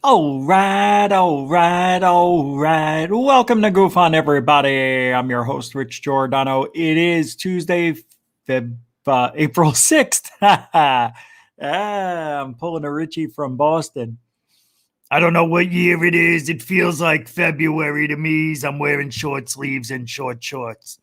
All right. Welcome to GUFON, everybody. I'm your host, Rich Giordano. It is Tuesday, April 6th. I'm pulling a Richie from Boston. I don't know what year it is. It feels like February to me. I'm wearing short sleeves and short shorts.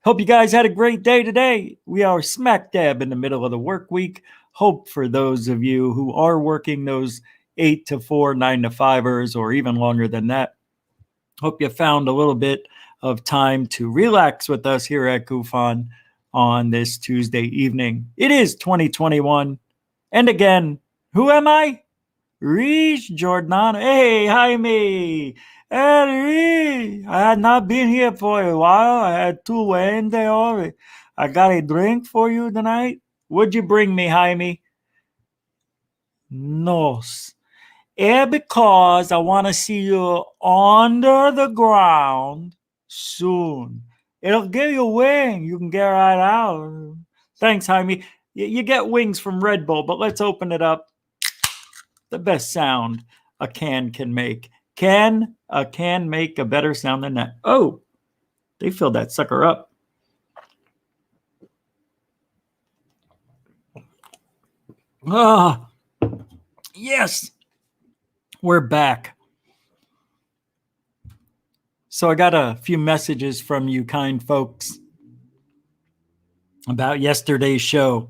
Hope you guys had a great day today. We are smack dab in the middle of the work week. Hope for those of you who are working those 8 to 4, 9 to 5ers, or even longer than that. Hope you found a little bit of time to relax with us here at GUFON on this Tuesday evening. It is 2021. And again, who am I? Rich Giordano. Hey, Jaime. Hey, I had not been here for a while. I had 2 Wednesday already. I got a drink for you tonight. What'd you bring me, Jaime? Nos. Because I want to see you under the ground soon. It'll give you a wing. You can get right out. Thanks, Jaime. You get wings from Red Bull, but let's open it up. The best sound a can make. Can a can make a better sound than that? Oh, they filled that sucker up. Ah, yes, we're back. So I got a few messages from you kind folks about yesterday's show.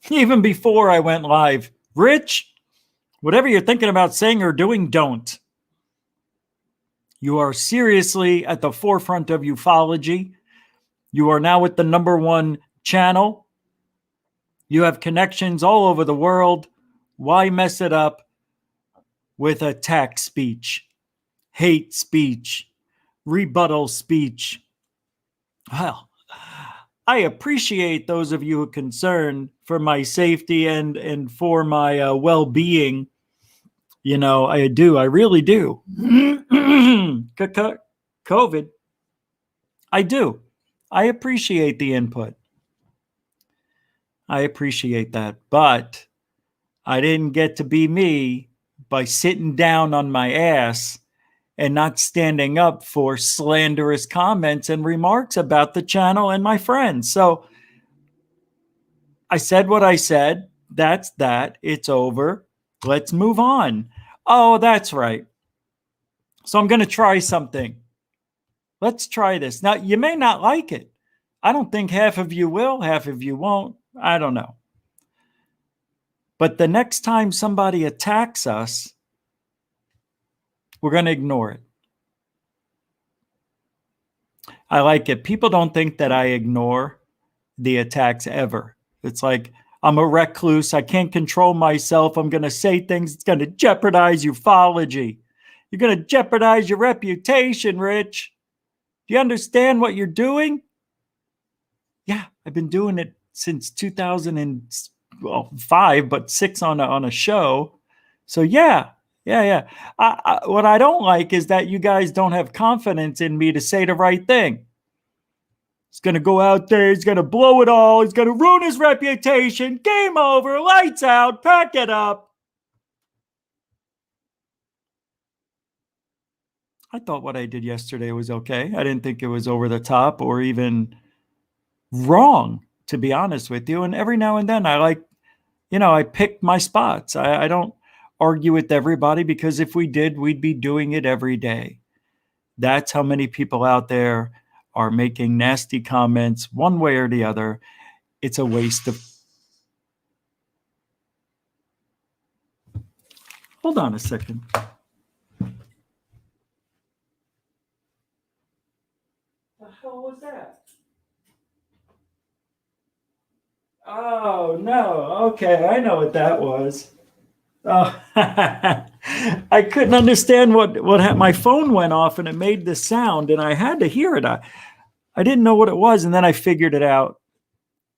Even before I went live. Rich, whatever you're thinking about saying or doing, don't. You are seriously at the forefront of ufology. You are now with the #1 channel. You have connections all over the world. Why mess it up with attack speech, hate speech, rebuttal speech? Well, I appreciate those of you who are concerned for my safety and for my well-being. You know, I do. I really do. COVID. I do. I appreciate the input. I appreciate that. But I didn't get to be me by sitting down on my ass and not standing up for slanderous comments and remarks about the channel and my friends. So I said what I said. That's that. It's over. Let's move on. Oh, that's right. So I'm going to try something. Let's try this. Now, you may not like it. I don't think half of you will, half of you won't. I don't know. But the next time somebody attacks us, we're going to ignore it. I like it. People don't think that I ignore the attacks ever. It's like I'm a recluse. I can't control myself. I'm going to say things that's going to jeopardize ufology. You're going to jeopardize your reputation, Rich. Do you understand what you're doing? Yeah, I've been doing it since 2005, but 6 on a show. So yeah. What I don't like is that you guys don't have confidence in me to say the right thing. He's going to go out there. He's going to blow it all. He's going to ruin his reputation. Game over. Lights out. Pack it up. I thought what I did yesterday was okay. I didn't think it was over the top or even wrong, to be honest with you. And every now and then I pick my spots. I don't argue with everybody, because if we did, we'd be doing it every day. That's how many people out there are making nasty comments one way or the other. It's a waste of... Hold on a second. The hell was that? Oh, no. Okay, I know what that was. Oh, I couldn't understand what my phone went off and it made the sound and I had to hear it. I didn't know what it was and then I figured it out.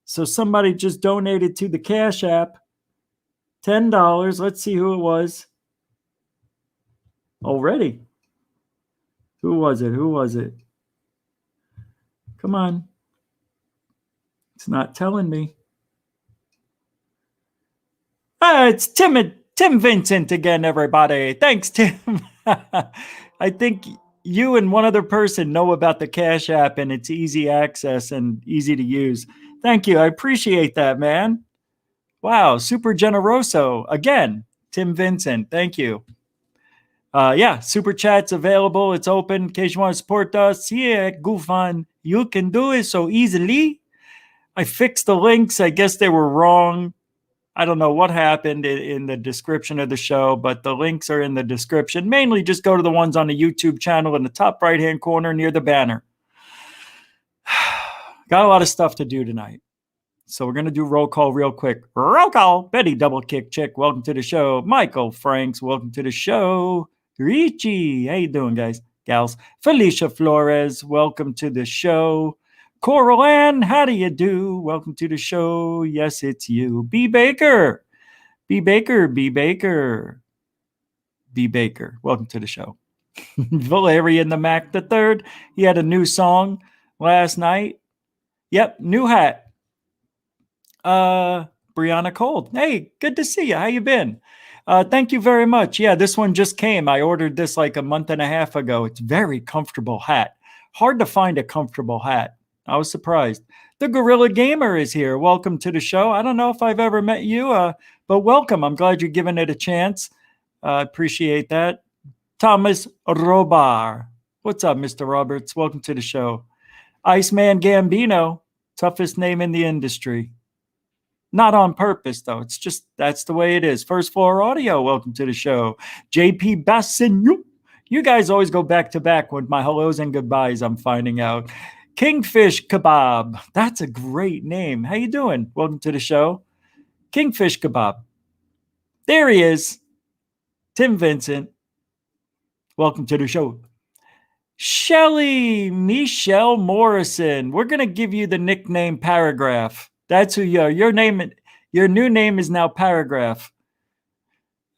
So somebody just donated to the Cash App $10. Let's see who it was already. Who was it? Who was it? Come on. It's not telling me. It's Tim Vincent again, everybody. Thanks, Tim. I think you and one other person know about the Cash App and it's easy access and easy to use. Thank you. I appreciate that, man. Wow, super generoso. Again, Tim Vincent. Thank you. Yeah, super chat's available. It's open in case you want to support us here at GUFON. You can do it so easily. I fixed the links. I guess they were wrong. I don't know what happened in the description of the show, but the links are in the description. Mainly just go to the ones on the YouTube channel in the top right-hand corner near the banner. Got a lot of stuff to do tonight. So we're going to do roll call real quick. Roll call. Betty Double Kick Chick, welcome to the show. Michael Franks, welcome to the show. Richie, how you doing, guys? Gals. Felicia Flores, welcome to the show. Coral Ann, how do you do? Welcome to the show. Yes, it's you. B. Baker. B. Baker, B. Baker. B. Baker, welcome to the show. Valerian the Mac the Third. He had a new song last night. Yep, new hat. Brianna Cold. Hey, good to see you. How you been? Thank you very much. Yeah, this one just came. I ordered this like a month and a half ago. It's very comfortable hat. Hard to find a comfortable hat. I was surprised. The Gorilla Gamer is here. Welcome to the show. I don't know if I've ever met you, but welcome. I'm glad you're giving it a chance. Appreciate that. Thomas Robar. What's up, Mr. Roberts? Welcome to the show. Iceman Gambino. Toughest name in the industry. Not on purpose, though. It's just, that's the way it is. First Floor Audio, welcome to the show. JP Bassin, you guys always go back to back with my hellos and goodbyes, I'm finding out. Kingfish Kebab, that's a great name. How you doing? Welcome to the show. Kingfish Kebab. There he is. Tim Vincent. Welcome to the show. Shelly Michelle Morrison. We're going to give you the nickname Paragraph. That's who you are. Your new name is now Paragraph.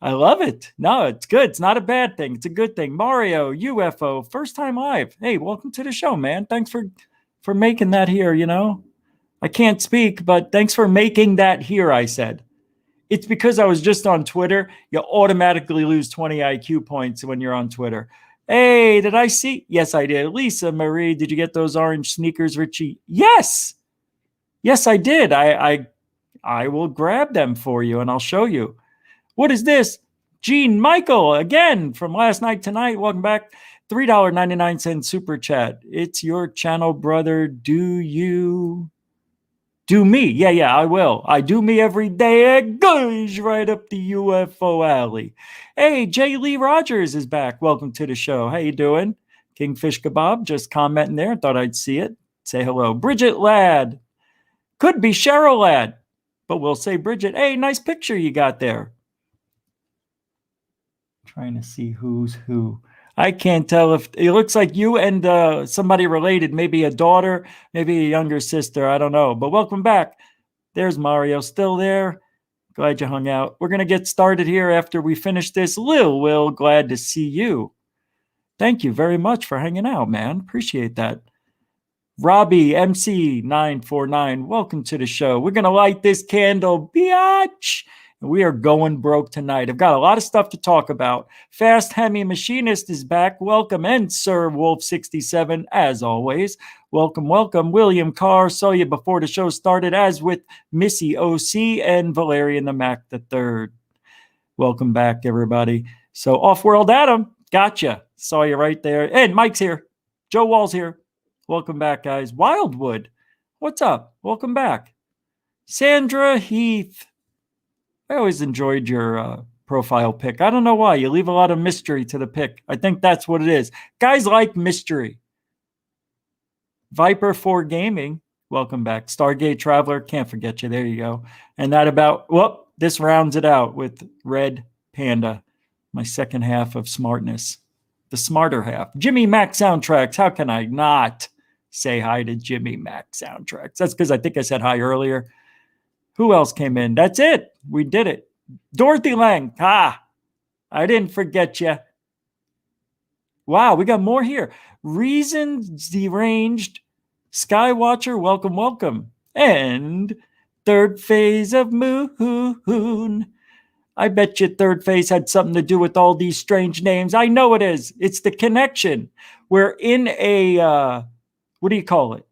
I love it. No, it's good. It's not a bad thing. It's a good thing. Mario, UFO, first time live. Hey, welcome to the show, man. Thanks for making that here, you know. I can't speak, but thanks for making that here, I said. It's because I was just on Twitter. You automatically lose 20 IQ points when you're on Twitter. Hey, did I see? Yes, I did. Lisa Marie, did you get those orange sneakers, Richie? Yes. Yes, I did. I will grab them for you and I'll show you. What is this? Gene Michael, again, from last night tonight. Welcome back. $3.99 super chat. It's your channel, brother. Do you do me? Yeah, I will. I do me every day. It goes right up the UFO alley. Hey, Jay Lee Rogers is back. Welcome to the show. How you doing? Kingfish Kebab, just commenting there. Thought I'd see it. Say hello. Bridget Ladd. Could be Cheryl Ladd, but we'll say Bridget. Hey, nice picture you got there. Trying to see who's who. I can't tell if it looks like you and somebody related, maybe a daughter, maybe a younger sister. I don't know, but welcome back. There's Mario still there. Glad you hung out. We're going to get started here after we finish this. Lil Will, glad to see you. Thank you very much for hanging out, man. Appreciate that. Robbie MC949, welcome to the show. We're going to light this candle, biatch. We are going broke tonight. I've got a lot of stuff to talk about. Fast Hemi Machinist is back. Welcome. And Sir Wolf67, as always. Welcome. William Carr, saw you before the show started, as with Missy OC and Valerian the Mac III. Welcome back, everybody. So, Off-World Adam, gotcha. Saw you right there. And Mike's here. Joe Wall's here. Welcome back, guys. Wildwood, what's up? Welcome back. Sandra Heath. I always enjoyed your profile pic. I don't know why. You leave a lot of mystery to the pic. I think that's what it is. Guys like mystery. Viper 4 Gaming. welcome back. Stargate Traveler, can't forget you. There you go. And that about, well, this rounds it out with Red Panda, my second half of smartness, the smarter half. Jimmy Mac Soundtracks, how can I not say hi to Jimmy Mac Soundtracks? That's because I think I said hi earlier. Who else came in? That's it. We did it. Dorothy Lang, I didn't forget you. Wow, we got more here. Reasons Deranged, Skywatcher, welcome, welcome. And Third Phase of Moon. I bet you Third Phase had something to do with all these strange names. I know it is. It's the connection. We're in a, what do you call it?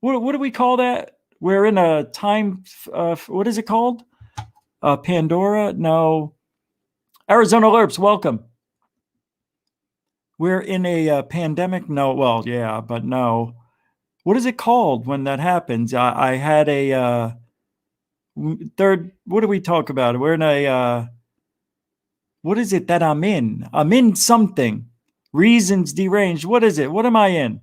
What do we call that? We're in a time, what is it called? Pandora? No. Arizona Lerps, welcome. We're in a pandemic? No, well, yeah, but no. What is it called when that happens? I had a third, what do we talk about? We're in a, what is it that I'm in? I'm in something. Reasons Deranged. What is it? What am I in?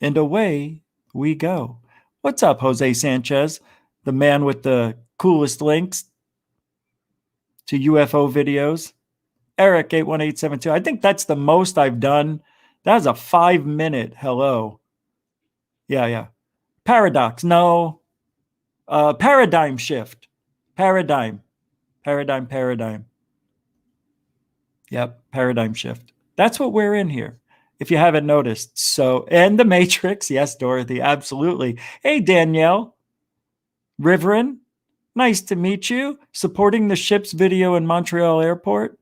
And away we go. What's up, Jose Sanchez? The man with the coolest links to UFO videos. Eric 81872. I think that's the most I've done. That was a 5-minute hello. Yeah. Paradox. No. Paradigm shift. Paradigm. Yep. Paradigm shift. That's what we're in here, if you haven't noticed. So, and the Matrix. Yes, Dorothy. Absolutely. Hey, Danielle. Riverin. Nice to meet you. Supporting the ship's video in Montreal Airport.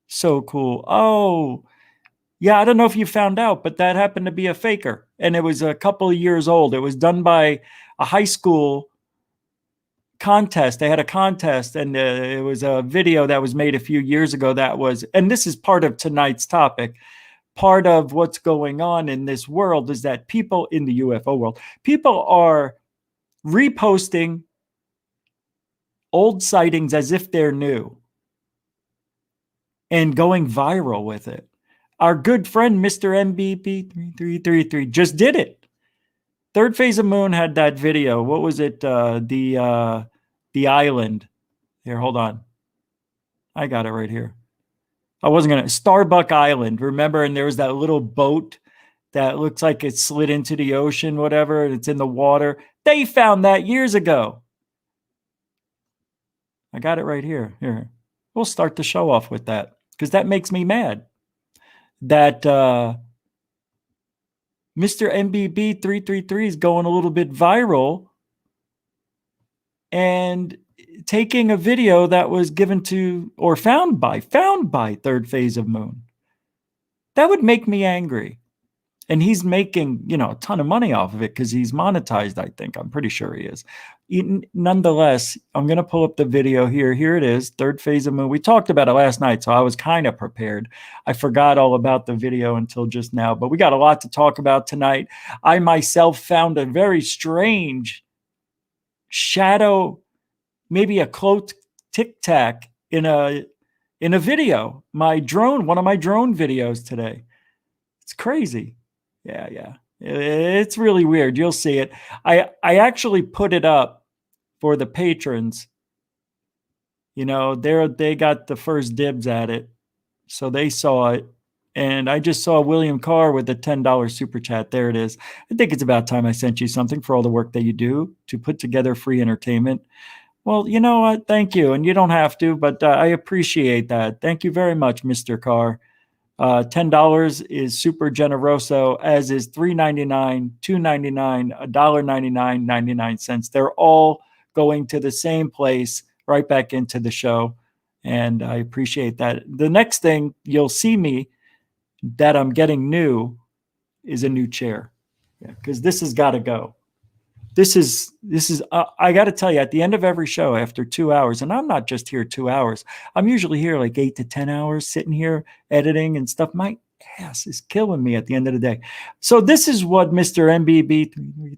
So cool. Oh, yeah, I don't know if you found out, but that happened to be a faker. And it was a couple of years old. It was done by a high school contest. They had a contest, and it was a video that was made a few years ago that was, and this is part of tonight's topic. Part of what's going on in this world is that people in the UFO world, people are reposting old sightings as if they're new and going viral with it. Our good friend, Mr. MBP3333, just did it. Third Phase of Moon had that video. What was it? The island. Here, hold on. I got it right here. I wasn't going to. Starbuck Island, remember? And there was that little boat that looks like it slid into the ocean, whatever, and it's in the water. They found that years ago. I got it right here. Here. We'll start the show off with that, because that makes me mad. That Mr. MBB333 is going a little bit viral and taking a video that was given to or found by Third Phase of Moon. That would make me angry. And he's making, a ton of money off of it because he's monetized, I think. I'm pretty sure he is. Nonetheless, I'm going to pull up the video here. Here it is, Third Phase of Moon. We talked about it last night, so I was kind of prepared. I forgot all about the video until just now, but we got a lot to talk about tonight. I myself found a very strange shadow, maybe a cloaked Tic Tac in a video. One of my drone videos today. It's crazy. Yeah. It's really weird. You'll see it. I actually put it up for the patrons. They got the first dibs at it. So they saw it. And I just saw William Carr with a $10 super chat. There it is. I think it's about time I sent you something for all the work that you do to put together free entertainment. Well, you know what? Thank you. And you don't have to, but I appreciate that. Thank you very much, Mr. Carr. $10 is super generoso, as is $3.99, $2.99, $1.99, 99 cents. They're all going to the same place, right back into the show. And I appreciate that. The next thing you'll see me that I'm getting new is a new chair. Because this has got to go. This is I got to tell you, at the end of every show, after 2 hours, and I'm not just here 2 hours, I'm usually here like 8 to 10 hours sitting here editing and stuff. My ass is killing me at the end of the day. So this is what Mr.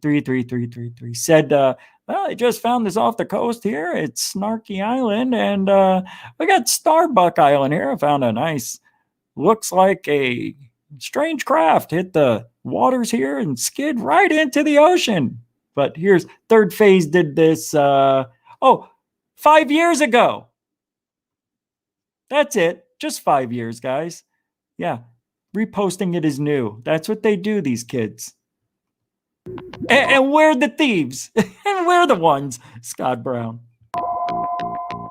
MBB33333 said. Well, I just found this off the coast here. It's Snarky Island, and we got Starbuck Island here. I found a nice, looks like a strange craft hit the waters here and skid right into the ocean. But here's third phase did this 5 years ago. That's it. Just 5 years, guys. Yeah. Reposting it is new. That's what they do, these kids. And we're the thieves. And we're the ones. Scott Brown.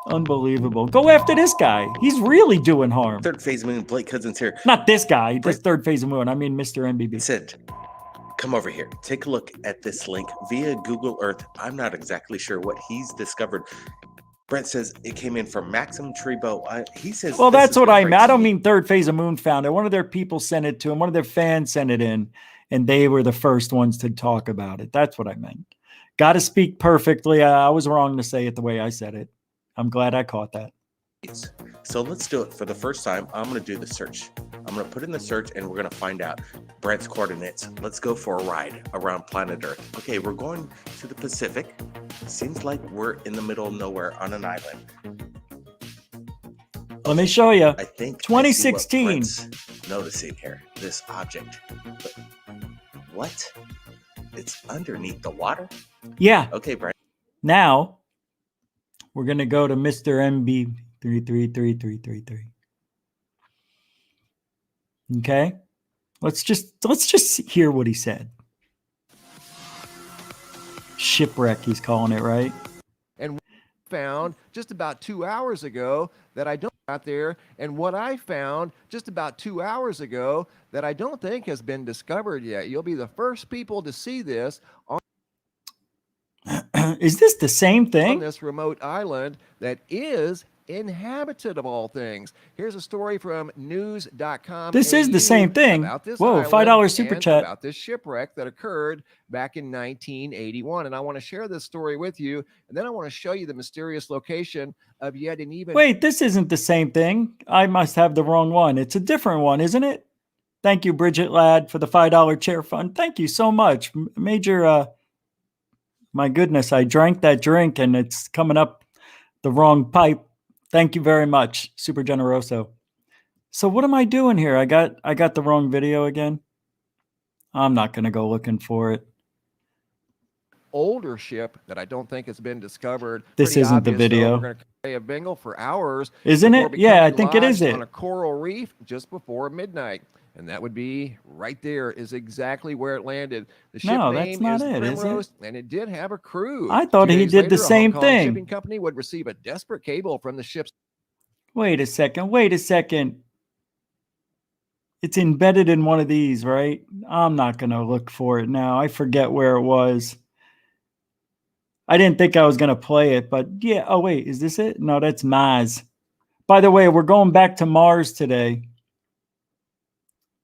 Unbelievable. Go after this guy. He's really doing harm. Third phase moon, Blake Cousins here. Not this guy. This third phase of moon. I mean, Mr. MBB. Said, come over here. Take a look at this link via Google Earth. I'm not exactly sure what he's discovered. Brent says it came in from Maxim Trebo. He says, well, that's what I mean. I don't mean third phase of moon found it. One of their people sent it to him. One of their fans sent it in, and they were the first ones to talk about it. That's what I meant. Got to speak perfectly. I was wrong to say it the way I said it. I'm glad I caught that. So let's do it for the first time. I'm going to do the search. I'm going to put in the search and we're going to find out Brent's coordinates. Let's go for a ride around planet Earth. Okay, we're going to the Pacific. Seems like we're in the middle of nowhere on an island. Let me show you. I think 2016. Noticing here, this object. But what? It's underneath the water? Yeah. Okay, Brent. Now, we're going to go to Mr. MB 333333. Okay? Let's just hear what he said. Shipwreck, he's calling it, right? And found just about 2 hours ago that I don't out there, and what I found just about 2 hours ago that I don't think has been discovered yet. You'll be the first people to see this on Is this the same thing? On this remote island that is inhabited of all things. Here's a story from news.com. This is the same thing. Whoa, $5 super chat. About this shipwreck that occurred back in 1981. And I want to share this story with you. And then I want to show you the mysterious location of yet an even... Wait, this isn't the same thing. I must have the wrong one. It's a different one, isn't it? Thank you, Bridget Ladd, for the $5 chair fund. Thank you so much. Major, my goodness, I drank that drink and it's coming up the wrong pipe. Thank you very much, Super Generoso. So what am I doing here? I got the wrong video again. I'm not going to go looking for it. Older ship that I don't think has been discovered. This isn't the video. We're going to play a bingle for hours. Isn't it? Yeah, I think it is it. On a coral reef just before midnight. And that would be right there is exactly where it landed. The ship name is Primrose, and it did have a crew. I thought he did the same thing. The shipping company would receive a desperate cable from the ship's... Wait a second. Wait a second. It's embedded in one of these, right? I'm not going to look for it now. I forget where it was. I didn't think I was going to play it, but yeah. Oh, wait. Is this it? No, that's Mars. By the way, we're going back to Mars today.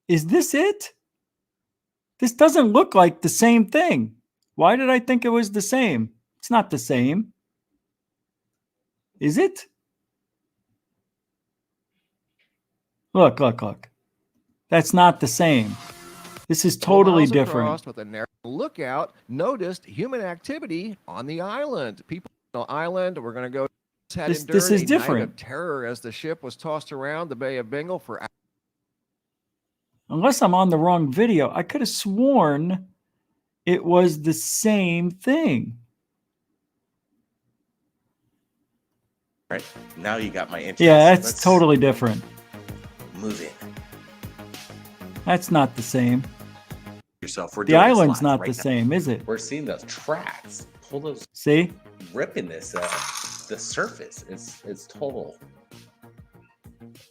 Is this it? This doesn't look like the same thing. Why did I think it was the same? It's not the same. Is it? Look, look, look. That's not the same. This is totally different. With a narrow lookout, noticed human activity on the island. People on the island, we're going to go. This is different. Night of terror as the ship was tossed around the Bay of Bengal for hours. Unless I'm on the wrong video, I could have sworn it was the same thing. Right. Now you got my interest. Yeah, that's totally different. Move in. That's not the same. Yourself. We're the island's not right the same, is it? We're seeing those tracks. Pull those. See? Ripping this. The surface. It's total.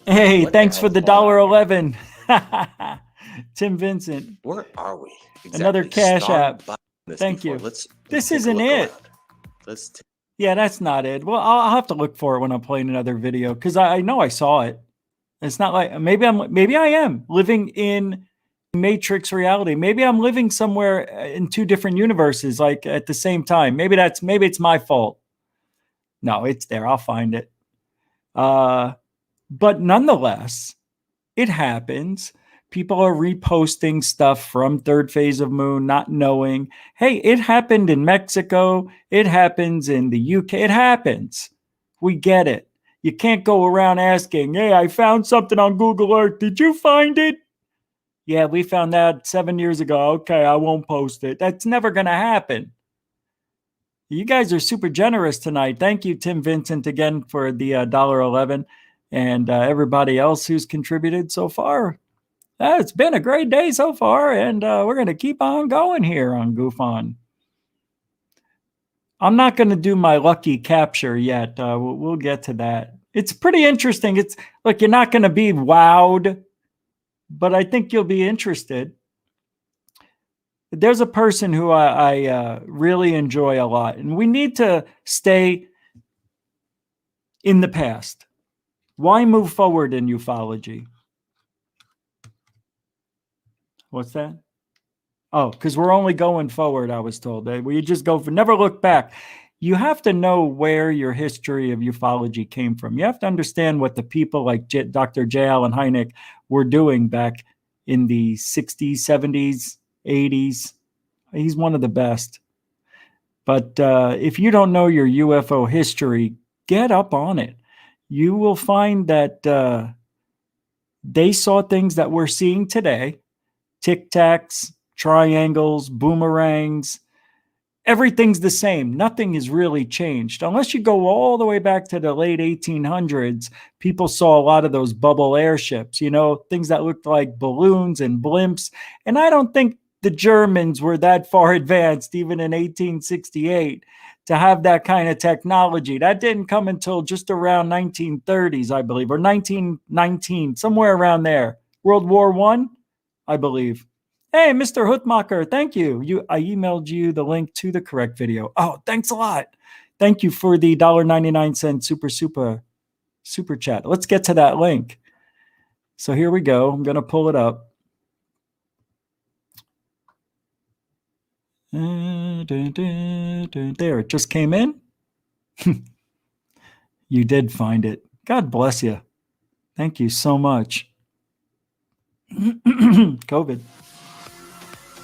Hey, thanks for the $1.11. Tim Vincent. Where are we? Exactly. Another Cash App. Thank you. This isn't it. Yeah, that's not it. Well, I'll have to look for it when I'm playing another video because I know I saw it. It's not like maybe I am living in Matrix reality. Maybe I'm living somewhere in two different universes, like at the same time. Maybe it's my fault. No, it's there. I'll find it. But nonetheless, it happens. People are reposting stuff from third phase of moon, not knowing, hey, it happened in Mexico. It happens in the UK. It happens. We get it. You can't go around asking, hey, I found something on Google Earth. Did you find it? Yeah, we found that 7 years ago. Okay, I won't post it. That's never going to happen. You guys are super generous tonight. Thank you, Tim Vincent, again for the $1.11, and everybody else who's contributed so far. It's been a great day so far, and we're going to keep on going here on GUFON. I'm not going to do my lucky capture yet. We'll get to that. It's pretty interesting. It's like you're not going to be wowed, but I think you'll be interested. There's a person who I really enjoy a lot, and we need to stay in the past. Why move forward in ufology? What's that? Oh, because we're only going forward, I was told. We just go for never look back. You have to know where your history of ufology came from. You have to understand what the people like Dr. J. Allen Hynek were doing back in the 60s, 70s, 80s. He's one of the best. But if you don't know your UFO history, get up on it. You will find that they saw things that we're seeing today. Tic Tacs, triangles, boomerangs. Everything's the same. Nothing has really changed. Unless you go all the way back to the late 1800s, people saw a lot of those bubble airships, you know, things that looked like balloons and blimps. And I don't think the Germans were that far advanced, even in 1868, to have that kind of technology. That didn't come until just around 1930s, I believe, or 1919, somewhere around there. World War I believe. Hey, Mr. Hutmacher, thank you. I emailed you the link to the correct video. Oh, thanks a lot. Thank you for the $1.99 super chat. Let's get to that link. So here we go. I'm going to pull it up. There, it just came in. You did find it. God bless you. Thank you so much. COVID.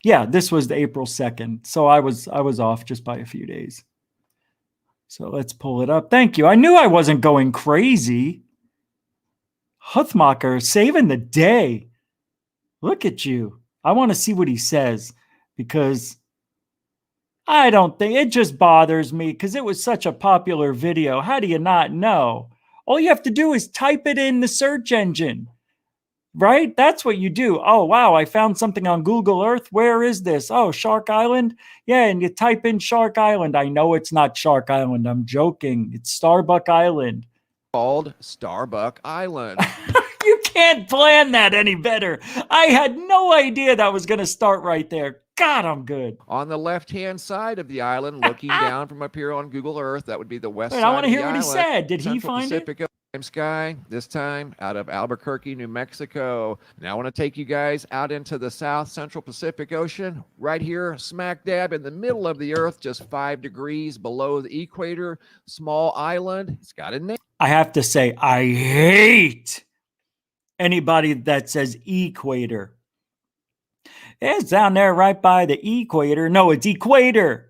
Yeah, this was the April 2nd. So I was off just by a few days. So let's pull it up. Thank you. I knew I wasn't going crazy. Huthmacher saving the day. Look at you. I want to see what he says because I don't think it just bothers me because it was such a popular video. How do you not know? All you have to do is type it in the search engine. Right? That's what you do. Oh, wow. I found something on Google Earth. Where is this? Oh, Shark Island. Yeah. And you type in Shark Island. I know it's not Shark Island. I'm joking. It's Starbuck Island. Called Starbuck Island. You can't plan that any better. I had no idea that was going to start right there. God, I'm good. On the left-hand side of the island, looking down from up here on Google Earth, that would be the west Wait, side I want to of hear the what he island. said. Did he Central find Pacific sky, this time out of Albuquerque, New Mexico. Now I want to take you guys out into the South Central Pacific Ocean, right here, smack dab in the middle of the Earth, just 5 degrees below the equator. Small island. It's got a name. I have to say, I hate anybody that says equator. It's down there right by the equator. No, it's equator.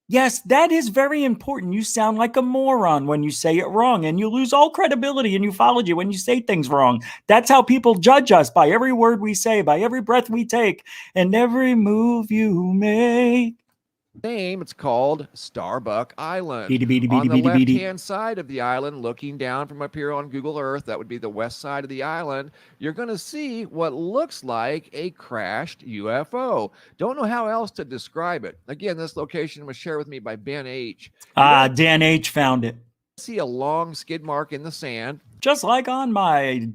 Yes, that is very important. You sound like a moron when you say it wrong, and you lose all credibility in ufology when you say things wrong. That's how people judge us, by every word we say, by every breath we take, and every move you make. Name, it's called Starbuck Island. Beady, On the beady, beady. left-hand side of the island, looking down from up here on Google Earth, that would be the west side of the island, you're going to see what looks like a crashed UFO. Don't know how else to describe it. Again, this location was shared with me by Ben H. Dan H found it. See a long skid mark in the sand. Just like on my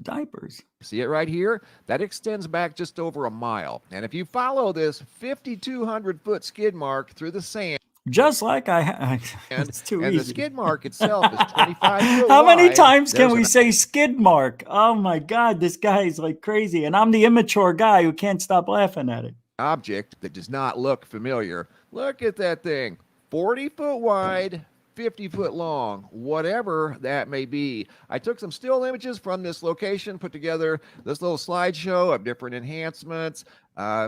diapers. See it right here? That extends back just over a mile. And if you follow this 5,200-foot skid mark through the sand, just like it's too easy. The skid mark itself is 25 feet How many wide. times can we say skid mark? Oh my God, this guy is like crazy. And I'm the immature guy who can't stop laughing at it. Object that does not look familiar. Look at that thing. 40 foot wide, 50 foot long, whatever that may be. I took some still images from this location, put together this little slideshow of different enhancements,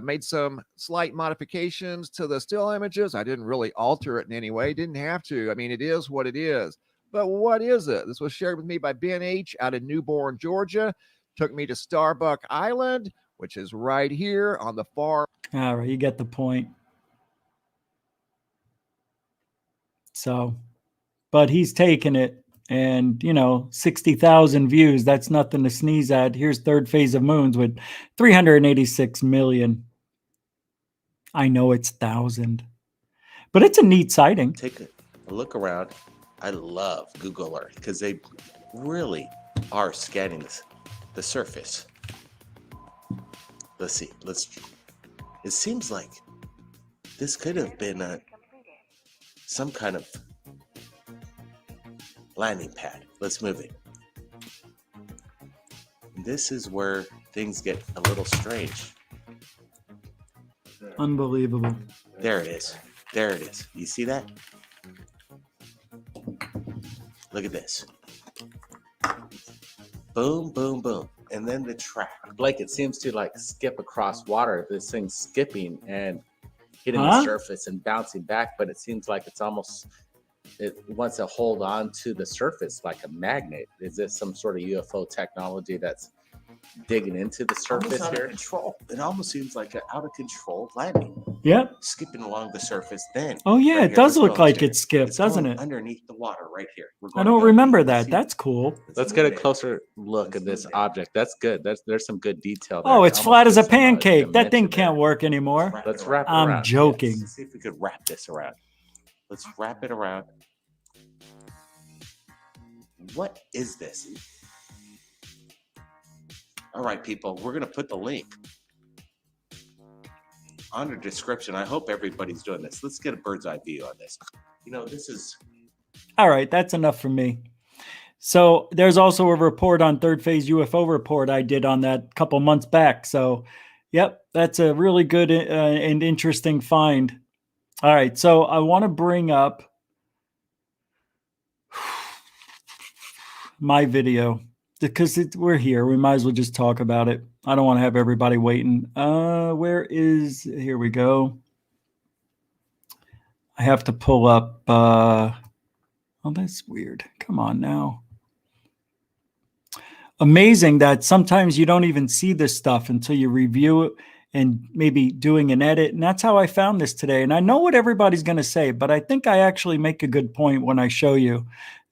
made some slight modifications to the still images. I didn't really alter it in any way. Didn't have to. I mean, it is what it is. But what is it? This was shared with me by Ben H. out of Newborn, Georgia. Took me to Starbuck Island, which is right here on the far. All right, you get the point. So, but he's taken it. And, 60,000 views, that's nothing to sneeze at. Here's Third Phase of Moons with 386 million. I know it's 1,000, but it's a neat sighting. Take a look around. I love Google Earth because they really are scanning the surface. Let's see. It seems like this could have been some kind of landing pad. Let's move it. This is where things get a little strange. Unbelievable. There it is. There it is. You see that? Look at this. Boom, boom, boom. And then the track. Like it seems to like skip across water. This thing's skipping and hitting the surface and bouncing back, but it seems like it wants to hold on to the surface like a magnet. Is this some sort of UFO technology that's digging into the surface out here? Of control. It almost seems like an out of control landing. Yep. Skipping along the surface. Then. Oh yeah, right it here, does let's look go like upstairs. it skipped, It's doesn't going it? underneath the water right here. I don't remember that. That's cool. Let's get a closer look at this object. That's good. There's some good detail there. Oh, it's Almost flat as a gives some, pancake. That thing dimension can't there. work anymore. Let's wrap it I'm around. joking. Let's see if we could wrap this around. Let's wrap it around. What is this? All right, people, we're going to put the link under description. I hope everybody's doing this. Let's get a bird's eye view on this. This is... All right, that's enough for me. So there's also a report on Third Phase UFO report I did on that couple months back. So, yep, that's a really good and interesting find. All right, so I want to bring up my video because we're here. We might as well just talk about it. I don't want to have everybody waiting. Here we go. I have to pull up. Oh, that's weird. Come on now. Amazing that sometimes you don't even see this stuff until you review it and maybe doing an edit. And that's how I found this today. And I know what everybody's going to say, but I think I actually make a good point when I show you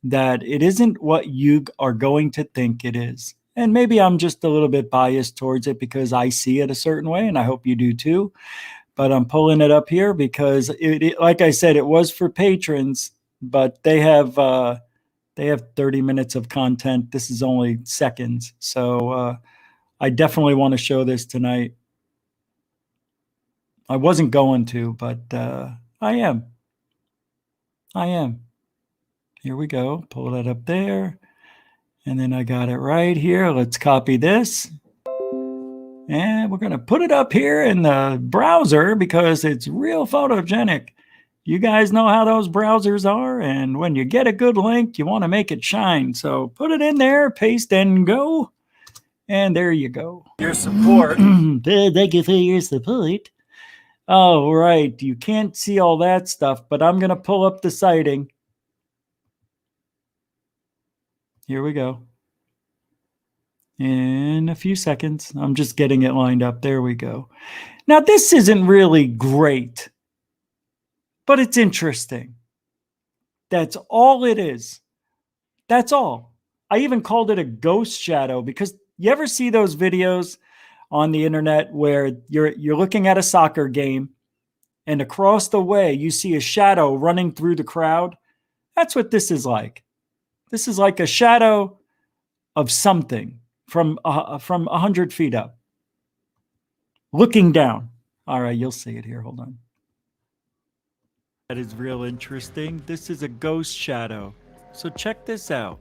that it isn't what you are going to think it is. And maybe I'm just a little bit biased towards it because I see it a certain way, and I hope you do too. But I'm pulling it up here because, like I said, it was for patrons, but they have 30 minutes of content. This is only seconds. So I definitely want to show this tonight. I wasn't going to, but I am. Here we go. Pull that up there. And then I got it right here. Let's copy this. And we're going to put it up here in the browser because it's real photogenic. You guys know how those browsers are. And when you get a good link, you want to make it shine. So put it in there, paste and go. And there you go. Your support. Thank you for your support. Oh, right. You can't see all that stuff, but I'm going to pull up the sighting. Here we go. In a few seconds. I'm just getting it lined up. There we go. Now, this isn't really great, but it's interesting. That's all it is. That's all. I even called it a ghost shadow because you ever see those videos on the internet where you're looking at a soccer game and across the way you see a shadow running through the crowd? That's what this is like. This is like a shadow of something from 100 feet up, looking down. All right, you'll see it here. Hold on. That is real interesting. This is a ghost shadow. So check this out.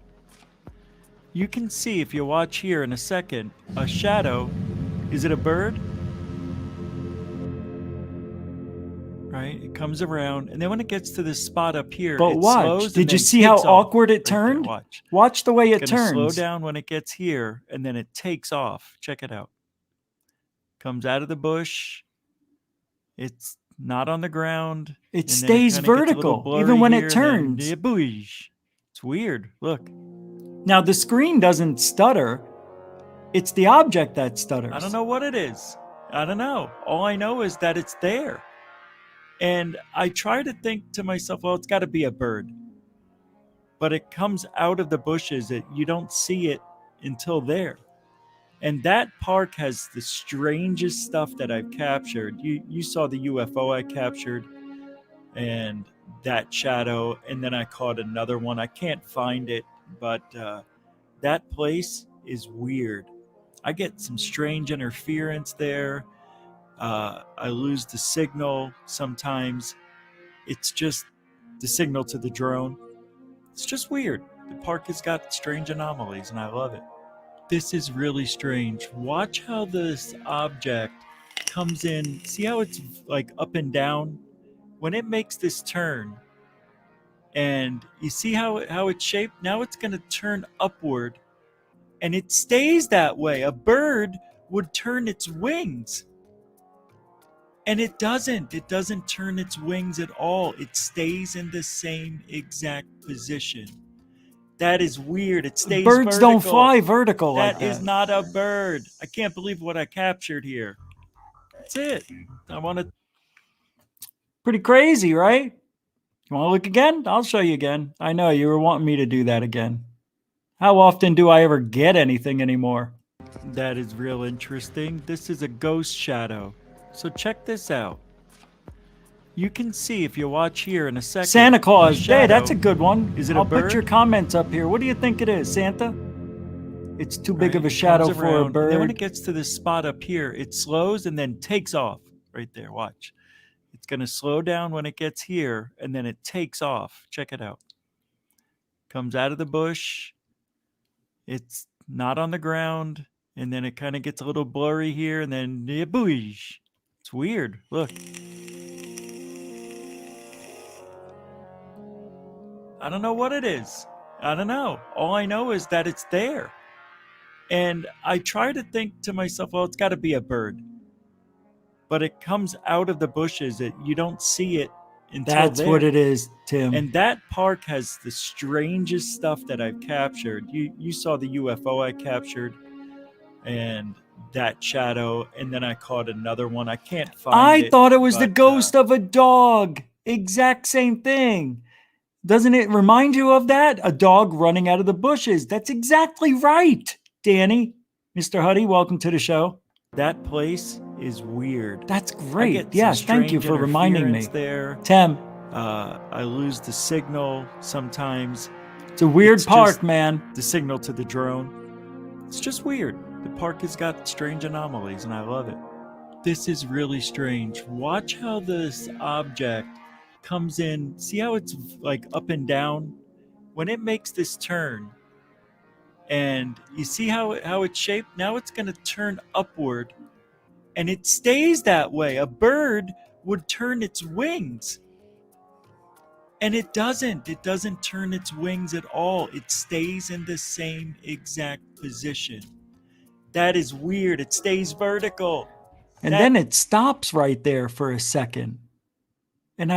You can see, if you watch here in a second, a shadow. Is it a bird? Right? It comes around, and then when it gets to this spot up here, but it watch. slows. Did you see how awkward it turned? Right there, watch the way it it's gonna turns. Slow down when it gets here, and then it takes off. Check it out. Comes out of the bush. It's not on the ground. It stays vertical, even when it turns. It's weird. Look. Now, the screen doesn't stutter. It's the object that stutters. I don't know what it is. I don't know. All I know is that it's there. And I try to think to myself, well, it's got to be a bird. But it comes out of the bushes. You don't see it until there. And that park has the strangest stuff that I've captured. You saw the UFO I captured and that shadow. And then I caught another one. I can't find it, but that place is weird. I get some strange interference there. I lose the signal sometimes. It's just the signal to the drone. It's just weird. The park has got strange anomalies, and I love it. This is really strange. Watch how this object comes in. See how it's like up and down? When it makes this turn, and you see how it's shaped? Now it's going to turn upward, and it stays that way. A bird would turn its wings. And it doesn't. It doesn't turn its wings at all. It stays in the same exact position. That is weird. It stays Birds vertical. don't fly vertical like that. That is not a bird. I can't believe what I captured here. That's it. I want to. Pretty crazy, right? You want to look again? I'll show you again. I know you were wanting me to do that again. How often do I ever get anything anymore? That is real interesting. This is a ghost shadow. So check this out. You can see if you watch here in a second. Santa Claus. the shadow- Hey, that's a good one. Is it I'll a bird? put your comments up here. What do you think it is, Santa? It's too big of a Right, shadow comes for a around, and bird. then when it gets to this spot up here, it slows and then takes off. Right there, watch. It's going to slow down when it gets here, and then it takes off. Check it out. Comes out of the bush. It's not on the ground, and then it kind of gets a little blurry here, and then boosh. It's weird. Look. I don't know what it is. I don't know. All I know is that it's there. And I try to think to myself, well, it's got to be a bird. But it comes out of the bushes. You don't see it until That's there. what it is, Tim. And that park has the strangest stuff that I've captured. You saw the UFO I captured and that shadow, and then I caught another one. I can't find it. I thought it was the but, ghost of a dog. Exact same thing. Doesn't it remind you of that? A dog running out of the bushes. That's exactly right, Danny. Mr. Huddy, welcome to the show. That place is weird. That's I great. get some Yes, thank you strange for reminding me. interference there. Tim, I lose the signal sometimes. it's a weird It's park, just- man. The signal to the drone. It's just weird. The park has got strange anomalies, and I love it. This is really strange. Watch how this object comes in. See how it's like up and down? When it makes this turn, and you see how it's shaped? Now it's going to turn upward, and it stays that way. A bird would turn its wings. And it doesn't. It doesn't turn its wings at all. It stays in the same exact position. That is weird. It stays vertical. And That- then it stops right there for a second. And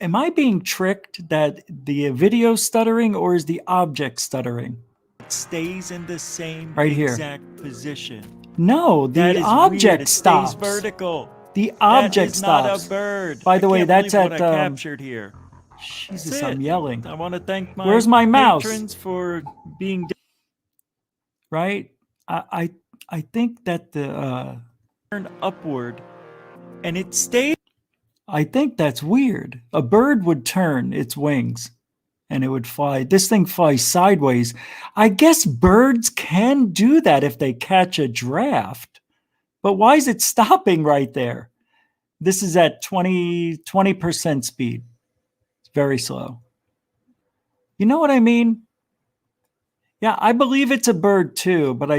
am I being tricked that the video stuttering or is the object stuttering? It stays in the same Right here. exact position. No, That the is object weird. It stops. stays vertical. The That object is not stops. a bird. By the I way, can't that's believe at, what I captured here. Jesus, That's I'm it. yelling. I want to thank my Where's my mouse? patrons for being Right? I think that the turned upward, and it stays. I think that's weird. A bird would turn its wings and it would fly. This thing flies sideways. I guess birds can do that if they catch a draft. But why is it stopping right there? This is at 20% speed. It's very slow. You know what I mean? Yeah, I believe it's a bird too, but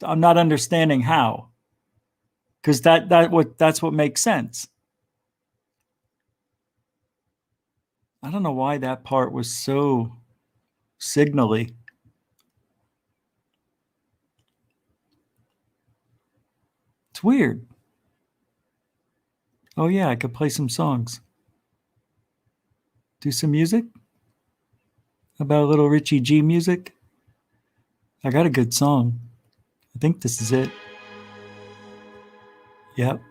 I'm not understanding how. Because that's what makes sense. I don't know why that part was so signally. It's weird. Oh yeah, I could play some songs. Do some music? How about a little Richie G music? I got a good song. I think this is it. Yep.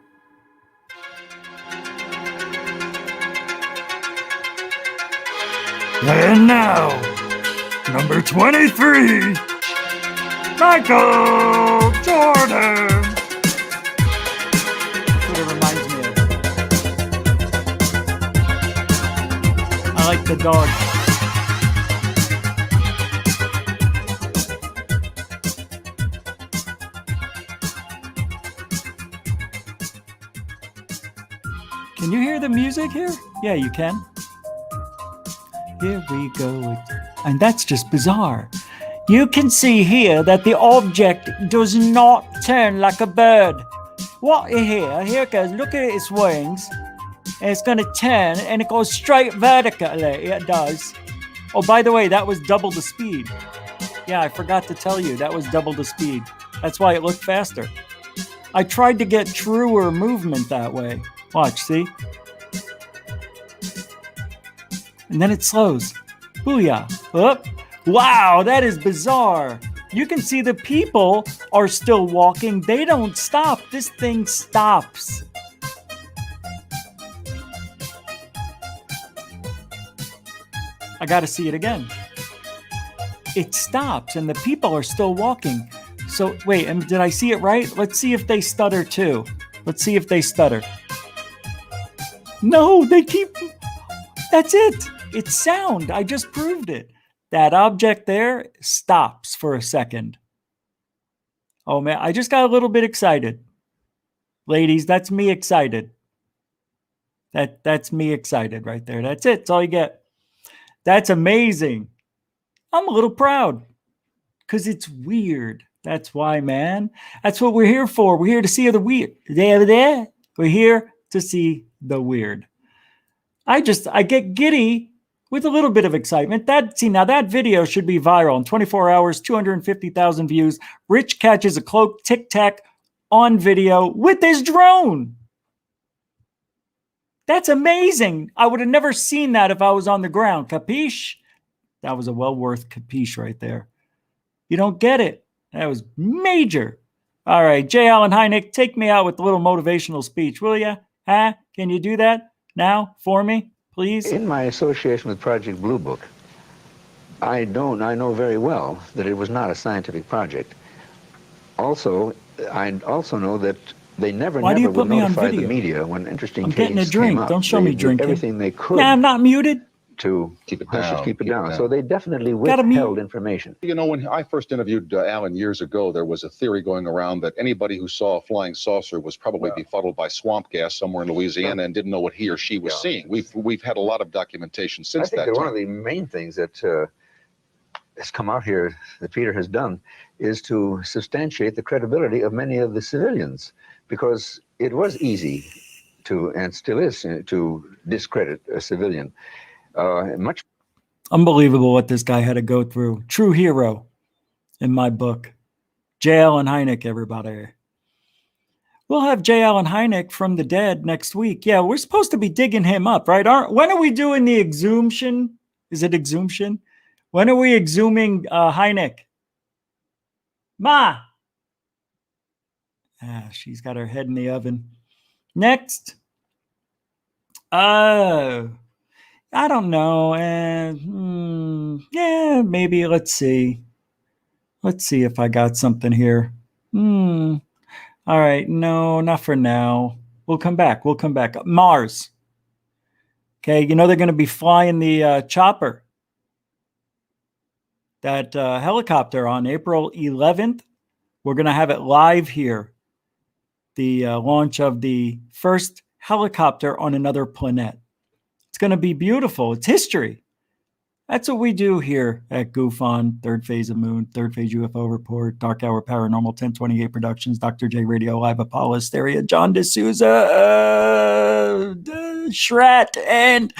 And now, number 23, Michael Jordan. That's what it reminds me of. I like the dog. Can you hear the music here? Yeah, you can. Here we go. And that's just bizarre. You can see here that the object does not turn like a bird. What here? Here it goes. Look at its wings. And it's going to turn and it goes straight vertically. It does. Oh, by the way, that was double the speed. Yeah, I forgot to tell you. That was double the speed. That's why it looked faster. I tried to get truer movement that way. Watch, see? And then it slows. Booyah. Up. Wow, that is bizarre. You can see the people are still walking. They don't stop. This thing stops. I got to see it again. It stops and the people are still walking. So, wait, did I see it right? Let's see if they stutter too. Let's see if they stutter. No, they keep... That's it. It's sound. I just proved it. That object there stops for a second. Oh, man, I just got a little bit excited. Ladies, that's me excited. That's me excited right there. That's it. That's all you get. That's amazing. I'm a little proud because it's weird. That's why, man. That's what we're here for. We're here to see the weird. There. We're here to see the weird. I get giddy with a little bit of excitement. Now that video should be viral in 24 hours, 250,000 views. Rich catches a cloaked Tic Tac on video with his drone. That's amazing. I would have never seen that if I was on the ground. Capiche? That was a well worth capiche right there. You don't get it. That was major. All right, J. Allen Hynek, take me out with a little motivational speech, will you? Huh? Can you do that now for me, please? In my association with Project Blue Book, I know very well that it was not a scientific project. Also, I also know that they never would notify the media when interesting cases getting a drink. came up. Don't show me drinking. Everything they could. Nah, I'm not muted. To keep it down. So they definitely withheld information. You know, when I first interviewed Alan years ago, there was a theory going around that anybody who saw a flying saucer was probably befuddled by swamp gas somewhere in Louisiana and didn't know what he or she was seeing. We've had a lot of documentation since that time. One of the main things that has come out here that Peter has done is to substantiate the credibility of many of the civilians, because it was easy to, and still is, to discredit a civilian. Much unbelievable what this guy had to go through. True hero in my book. J. Allen Hynek, everybody. We'll have J. Allen Hynek from the dead next week. Yeah, we're supposed to be digging him up, right? When are we doing the exhumation? Is it exhumation? When are we exhuming Hynek? Ma! She's got her head in the oven. Next. I don't know. Yeah, maybe. Let's see. Let's see if I got something here. All right. No, not for now. We'll come back. Mars. Okay. You know they're going to be flying the chopper. That helicopter on April 11th. We're going to have it live here. The launch of the first helicopter on another planet. It's going to be beautiful. It's history. That's what we do here at GUFON, Third Phase of Moon, Third Phase UFO Report, Dark Hour Paranormal, 1028 Productions, Dr. J Radio, Live Apollo, Hysteria, John D'Souza, Shrat, and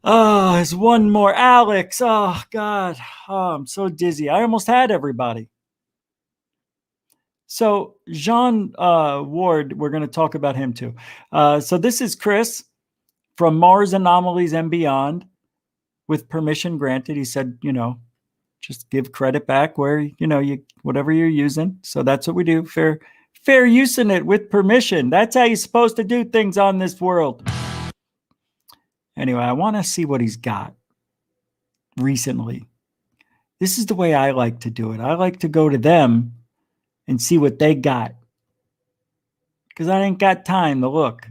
there's one more, Alex. Oh, God. Oh, I'm so dizzy. I almost had everybody. So Jean Ward, we're going to talk about him too. So this is Chris from Mars Anomalies and Beyond, with permission granted. He said, just give credit back where, you whatever you're using. So that's what we do. Fair using it with permission. That's how you're supposed to do things on this world. Anyway, I want to see what he's got recently. This is the way I like to do it. I like to go to them and see what they got, because I ain't got time to look.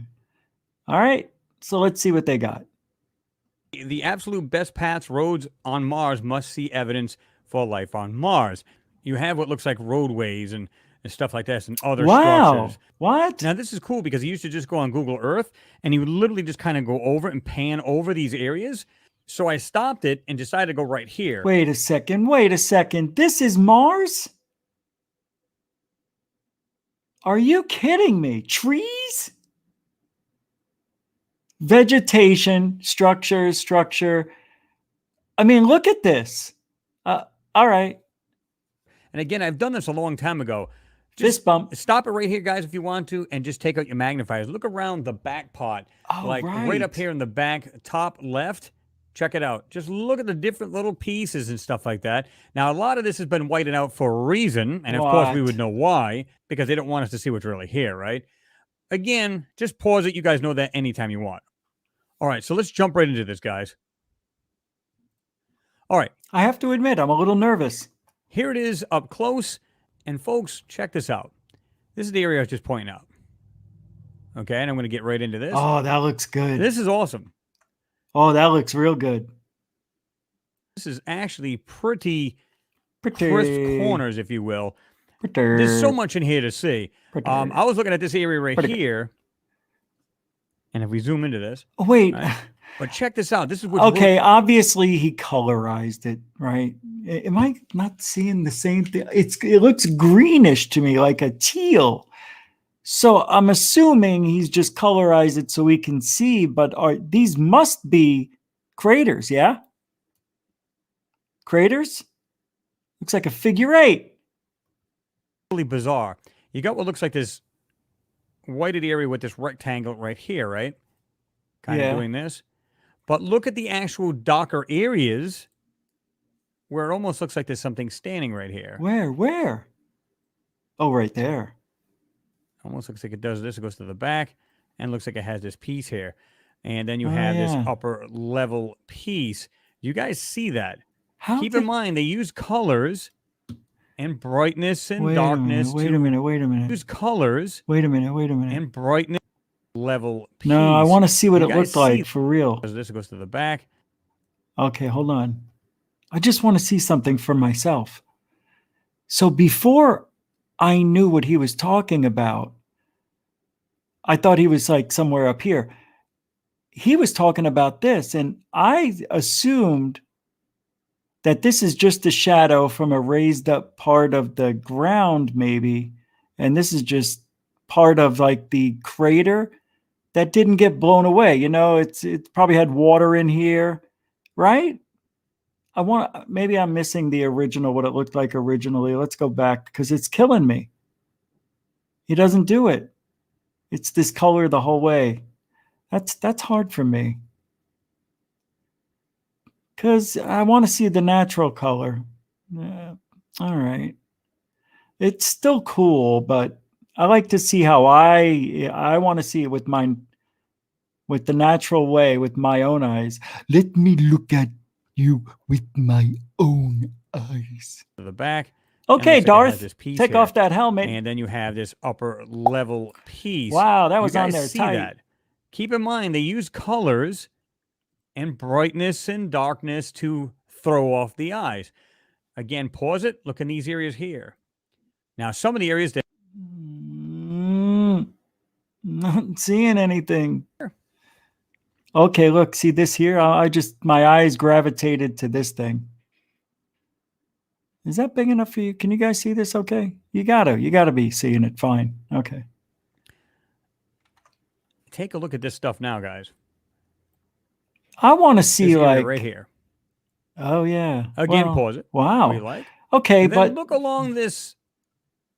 All right, so let's see what they got. The absolute best paths, roads on Mars must see evidence for life on Mars. You have what looks like roadways and stuff like this and other structures. What? Now, this is cool because he used to just go on Google Earth and he would literally just kind of go over and pan over these areas. So I stopped it and decided to go right here. Wait a second. This is Mars? Are you kidding me? Trees? Vegetation, structure. I mean, look at this. All right. And again, I've done this a long time ago. Fist bump. Stop it right here, guys, if you want to, and just take out your magnifiers. Look around the back pot. Oh, right up here in the back, top left. Check it out. Just look at the different little pieces and stuff like that. Now, a lot of this has been whited out for a reason, and of course we would know why, because they don't want us to see what's really here, right? Again, just pause it. You guys know that anytime you want. All right, so let's jump right into this, guys. All right. I have to admit, I'm a little nervous. Here it is up close. And folks, check this out. This is the area I was just pointing out. Okay, and I'm going to get right into this. Oh, that looks good. This is awesome. Oh, that looks real good. This is actually pretty crisp corners, if you will. There's so much in here to see. I was looking at this area right here. And if we zoom into this. Oh, wait. Right, but check this out. This is what. Okay, obviously he colorized it, right? Am I not seeing the same thing? It looks greenish to me, like a teal. So I'm assuming he's just colorized it so we can see, but these must be craters, yeah? Craters? Looks like a figure 8. Really bizarre. You got what looks like this whited area with this rectangle right here, right? Kind of doing this. But look at the actual darker areas where it almost looks like there's something standing right here. Where? Oh, right there. Almost looks like it does this. It goes to the back and looks like it has this piece here. And then you have this upper level piece. You guys see that? Keep in mind, they use colors and brightness and darkness. Wait a minute. Use colors. Wait a minute. And brightness level piece. No, I want to see what it looked like for real. This goes to the back. Okay, hold on. I just want to see something for myself. So before I knew what he was talking about, I thought he was like somewhere up here. He was talking about this, and I assumed that this is just a shadow from a raised up part of the ground, maybe. And this is just part of like the crater that didn't get blown away. You know, it probably had water in here, right? Maybe I'm missing the original, what it looked like originally. Let's go back because it's killing me. He doesn't do it. It's this color the whole way. That's hard for me. Because I want to see the natural color. All right. It's still cool, but I like to see how I want to see it with the natural way, with my own eyes. Let me look at you with my own eyes. To the back. Okay, Darth, take off that helmet. And then you have this upper level piece. Wow, that was on there tight. That. Keep in mind, they use colors and brightness and darkness to throw off the eyes. Again, pause it. Look in these areas here. Now, some of the areas that... Not seeing anything. Okay, look, see this here? My eyes gravitated to this thing. Is that big enough for you? Can you guys see this okay? You gotta be seeing it fine. Okay. Take a look at this stuff now, guys. I want to see like right here. Oh yeah. Again, pause it. Wow. We like. Okay, but look along this.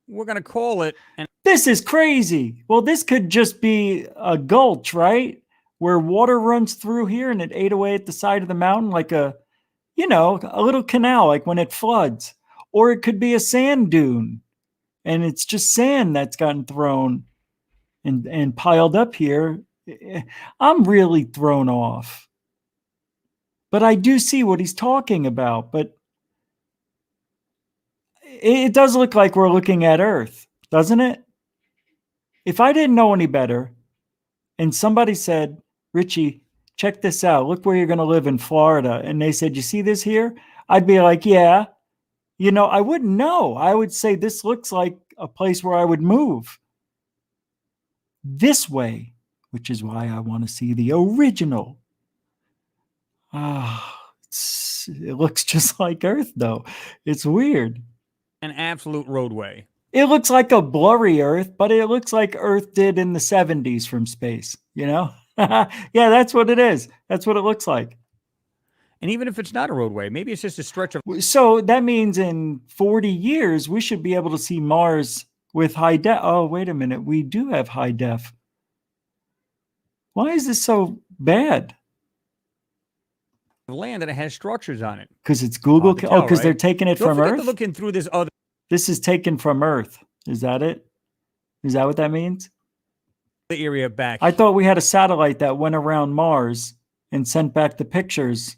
We're gonna call it. And this is crazy. Well, this could just be a gulch, right? Where water runs through here and it ate away at the side of the mountain like a. you know, a little canal like when it floods, or it could be a sand dune and it's just sand that's gotten thrown and piled up here. I'm really thrown off. But I do see what he's talking about, but it does look like we're looking at Earth, doesn't it? If I didn't know any better and somebody said, Richie, check this out. Look where you're going to live in Florida. And they said, you see this here? I'd be like, yeah. You know, I wouldn't know. I would say this looks like a place where I would move this way, which is why I want to see the original. It looks just like Earth, though. It's weird. An absolute roadway. It looks like a blurry Earth, but it looks like Earth did in the 70s from space, you know? Yeah, that's what it is. That's what it looks like. And even if it's not a roadway, maybe it's just a stretch of... So that means in 40 years, we should be able to see Mars with high def. Oh, wait a minute. We do have high def. Why is this so bad? land that has structures on it. Because it's Google. Tell, because right? they're taking it Don't from forget Earth. to look in through this other. This is taken from Earth. Is that it? Is that what that means? The area back. I thought we had a satellite that went around Mars and sent back the pictures.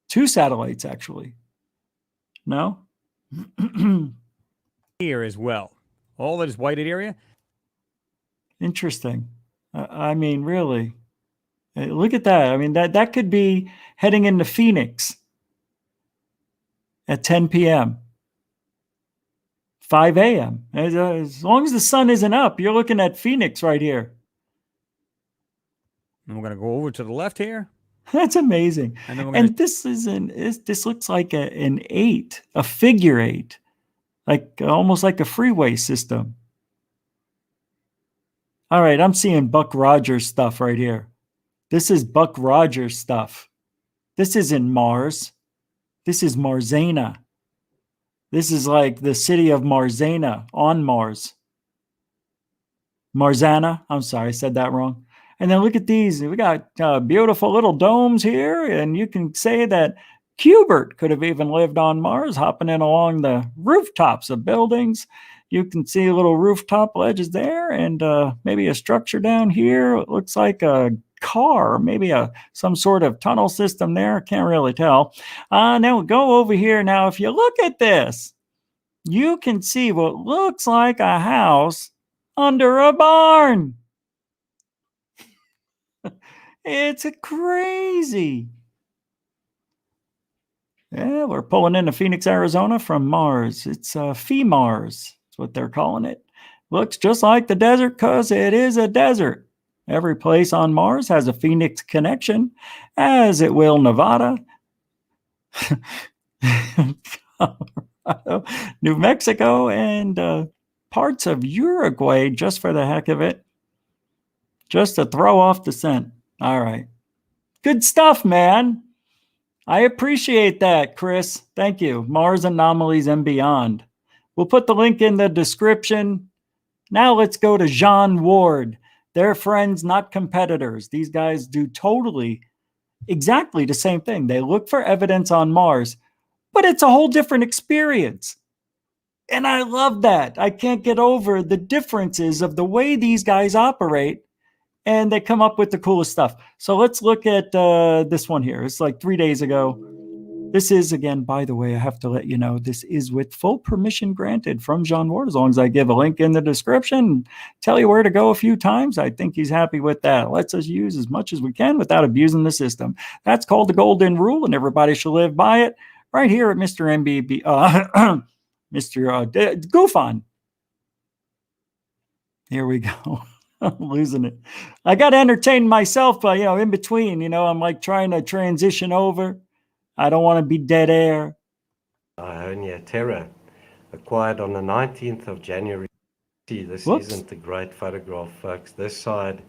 2 satellites, actually. No? Here as well. All that is whited area. Interesting. I mean, really. Look at that. I mean, that could be heading into Phoenix at 10 p.m. 5 a.m. As long as the sun isn't up, you're looking at Phoenix right here. And we're going to go over to the left here. That's amazing. And, then we're gonna... this looks like an 8, a figure 8, like almost like a freeway system. All right, I'm seeing Buck Rogers stuff right here. This is Buck Rogers stuff. This isn't Mars. This is Marzana. This is like the city of Marzana on Mars. Marzana. I'm sorry, I said that wrong. And then look at these. We got beautiful little domes here. And you can say that Kubert could have even lived on Mars, hopping in along the rooftops of buildings. You can see little rooftop ledges there and maybe a structure down here. It looks like a car, maybe some sort of tunnel system there. Can't really tell. Now we go over here. Now, if you look at this, you can see what looks like a house under a barn. It's crazy. Yeah, we're pulling into Phoenix, Arizona from Mars. It's FEMARS. That's what they're calling it. Looks just like the desert because it is a desert. Every place on Mars has a Phoenix connection, as it will Nevada, Colorado, New Mexico, and parts of Uruguay, just for the heck of it, just to throw off the scent. All right. Good stuff, man. I appreciate that, Chris. Thank you. Mars Anomalies and Beyond. We'll put the link in the description. Now let's go to John Ward. They're friends, not competitors. These guys do exactly the same thing. They look for evidence on Mars, but it's a whole different experience. And I love that. I can't get over the differences of the way these guys operate, and they come up with the coolest stuff. So let's look at this one here. It's like 3 days ago. This is, again, by the way, I have to let you know, this is with full permission granted from John Ward, as long as I give a link in the description, tell you where to go a few times. I think he's happy with that. Lets us use as much as we can without abusing the system. That's called the golden rule, and everybody should live by it right here at Mr. MBB, Mr. GUFON. Here we go. I'm losing it. I got to entertain myself, in between, I'm like trying to transition over. I don't want to be dead air. Ionia Terra, acquired on the 19th of January. See, this Whoops. Isn't a great photograph, folks. This side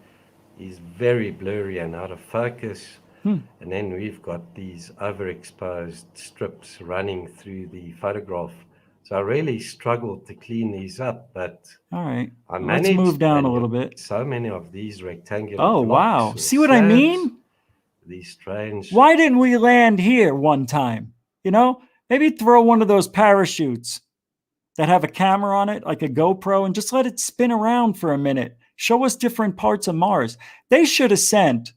is very blurry and out of focus. And then we've got these overexposed strips running through the photograph. So I really struggled to clean these up, but all right, I let's managed. move down a little bit. So many of these rectangular Oh, blocks wow. or See what I slabs mean? these strange. Why didn't we land here one time? You know, maybe throw one of those parachutes that have a camera on it, like a GoPro, and just let it spin around for a minute. Show us different parts of Mars. They should have sent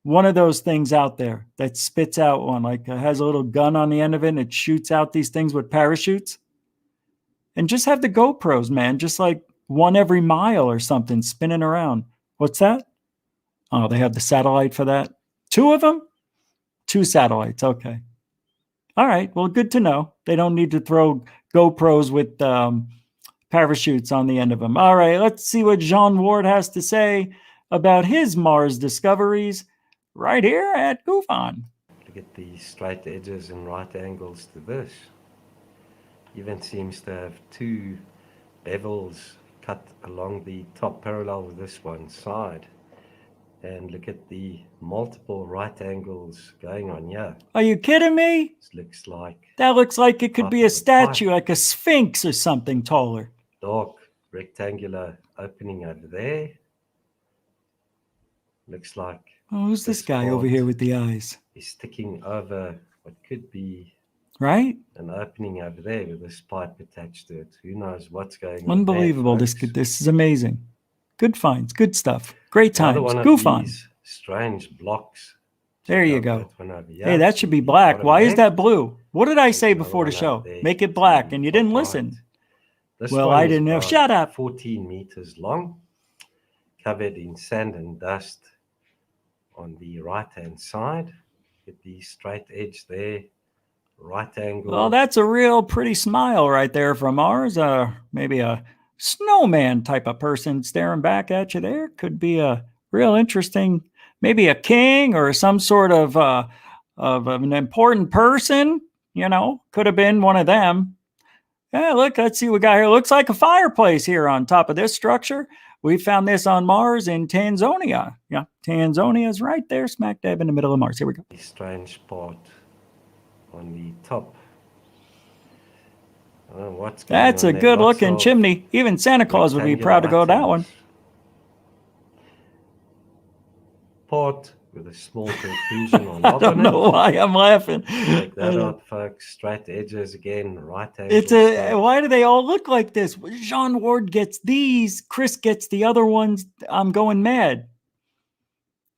one of those things out there that spits out one, like has a little gun on the end of it and it shoots out these things with parachutes. And just have the GoPros, man, just like one every mile or something spinning around. What's that? Oh, they have the satellite for that. 2 of them? 2 satellites. Okay. All right. Well, good to know. They don't need to throw GoPros with parachutes on the end of them. All right. Let's see what Jean Ward has to say about his Mars discoveries right here at GUFON. Look at the straight edges and right angles to this. Even seems to have 2 bevels cut along the top parallel with this one side. And look at the multiple right angles going on here. Are you kidding me? This looks like... That looks like it could be a statue, like a sphinx or something taller. Dark rectangular opening over there. Looks like... Oh, who's this guy over here with the eyes? He's sticking over what could be... Right? An opening over there with this pipe attached to it. Who knows what's going on? Unbelievable. This is amazing. Good finds, good stuff. Great times. GUFON. Strange blocks. There you go. Hey, that should be black. Why is that blue? What did I say before the show? Make it black, and you didn't listen. Well, I didn't know. Shut up. 14 meters long, covered in sand and dust on the right-hand side. Get the straight edge there. Right angle. Well, that's a real pretty smile right there from Mars. Maybe a snowman type of person staring back at you there. Could be a real interesting, maybe a king or some sort of an important person. You know, could have been one of them. Yeah, look, let's see what we got here. Looks like a fireplace here on top of this structure. We found this on Mars in Tanzania. Yeah, Tanzania is right there, smack dab in the middle of Mars. Here we go. Strange part on the top. That's a good looking chimney. Even Santa Claus would be proud to go that one. Pot with a small protrusion on I don't know why I'm laughing. Check that out, folks. Straight edges again, right angle. Why do they all look like this? Jean Ward gets these. Chris gets the other ones. I'm going mad.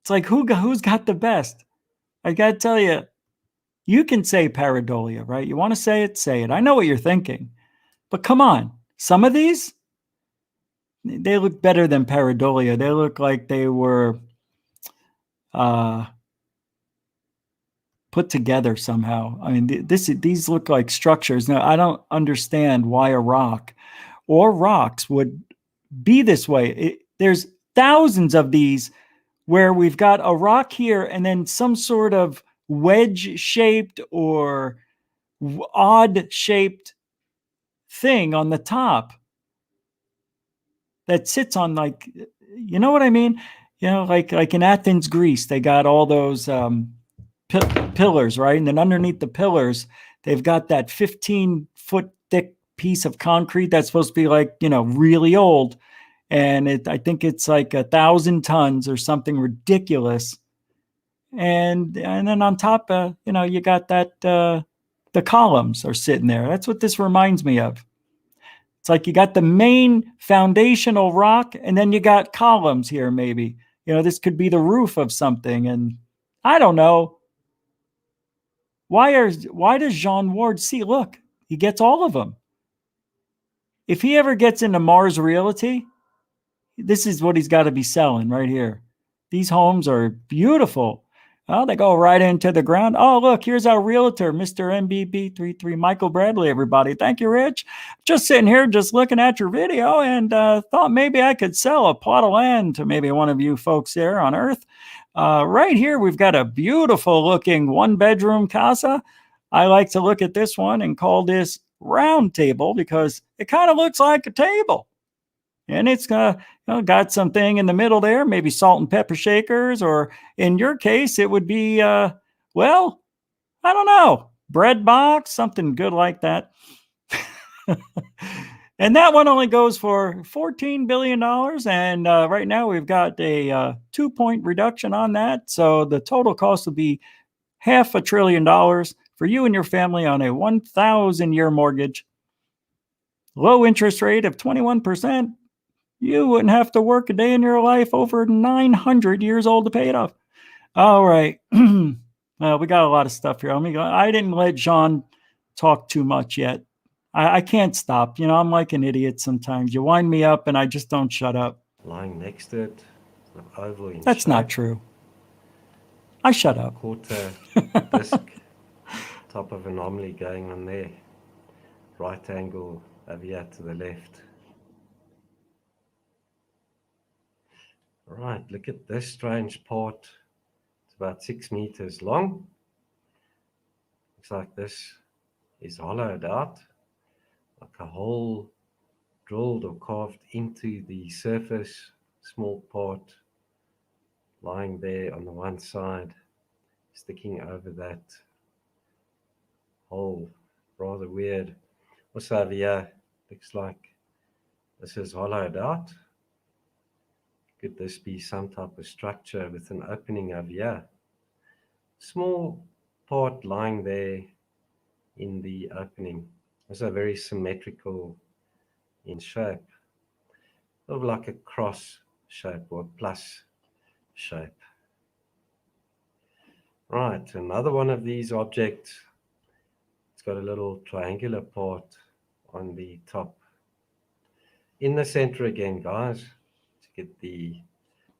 It's like who's got the best? I gotta tell you. You can say pareidolia, right? You want to say it, say it. I know what you're thinking. But come on. Some of these, they look better than pareidolia. They look like they were put together somehow. I mean, these look like structures. Now, I don't understand why a rock or rocks would be this way. There's thousands of these where we've got a rock here and then some sort of wedge-shaped or odd-shaped thing on the top that sits on, like, you know what I mean? You know, like in Athens, Greece, they got all those pillars, right? And then underneath the pillars, they've got that 15-foot thick piece of concrete that's supposed to be like, you know, really old. And I think it's like 1,000 tons or something ridiculous. And then on top, you know, you got that the columns are sitting there. That's what this reminds me of. It's like you got the main foundational rock, and then you got columns here. Maybe, you know, this could be the roof of something, and I don't know. Why does Jean Ward see? Look, he gets all of them. If he ever gets into Mars Realty, this is what he's got to be selling right here. These homes are beautiful. Oh, they go right into the ground. Oh, look, here's our realtor, Mr. MBB33, Michael Bradley, everybody. Thank you, Rich. Just sitting here, just looking at your video and thought maybe I could sell a plot of land to maybe one of you folks there on Earth. Right here, we've got a beautiful looking 1-bedroom casa. I like to look at this one and call this round table because it kind of looks like a table. And it's got something in the middle there, maybe salt and pepper shakers, or in your case, it would be, well, I don't know, bread box, something good like that. And that one only goes for $14 billion. And right now we've got a 2-point reduction on that. So the total cost will be $500 billion for you and your family on a 1,000-year mortgage. Low interest rate of 21%. You wouldn't have to work a day in your life over 900 years old to pay it off. All right. Well, we got a lot of stuff here. I didn't let Jean talk too much yet. I can't stop. You know, I'm like an idiot sometimes. You wind me up and I just don't shut up. Lying next to it, oval in That's shape. not true. I shut up. Quarter disc, top of anomaly going on there. Right angle over here to the left. Right, look at this strange part. It's about 6 meters long. Looks like this is hollowed out, like a hole drilled or carved into the surface. Small part lying there on the one side, sticking over that hole. Rather weird. Also over here, looks like this is hollowed out. Could this be some type of structure with an opening over here? Small part lying there in the opening. Also very symmetrical in shape. Sort of like a cross shape or plus shape. Right, another one of these objects. It's got a little triangular part on the top. In the center again, guys, to get the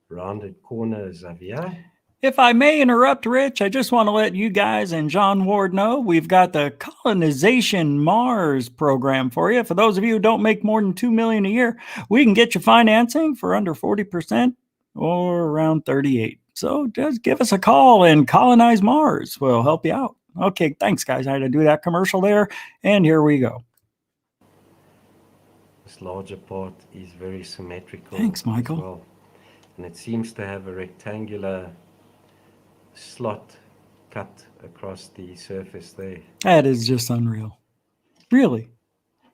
rounded corners over here. If I may interrupt, Rich, I just want to let you guys and John Ward know we've got the Colonization Mars program for you. For those of you who don't make more than $2 million a year, we can get you financing for under 40% or around 38%. So just give us a call and Colonize Mars. We'll help you out. Okay, thanks, guys. I had to do that commercial there, and here we go. This larger part is very symmetrical. Thanks, Michael. As well. And it seems to have a rectangular slot cut across the surface there. That is just unreal. Really?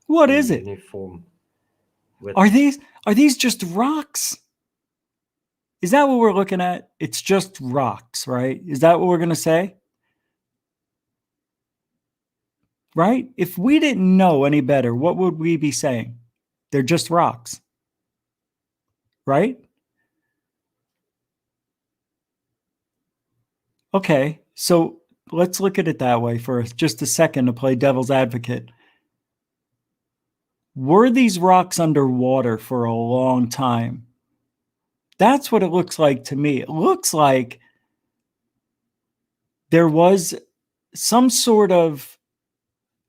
What is it? Uniform width. Are these just rocks? Is that what we're looking at? It's just rocks, right? Is that what we're going to say? Right? If we didn't know any better, what would we be saying? They're just rocks. Right? Okay, so let's look at it that way for just a second to play devil's advocate. Were these rocks underwater for a long time? That's what it looks like to me. It looks like there was some sort of,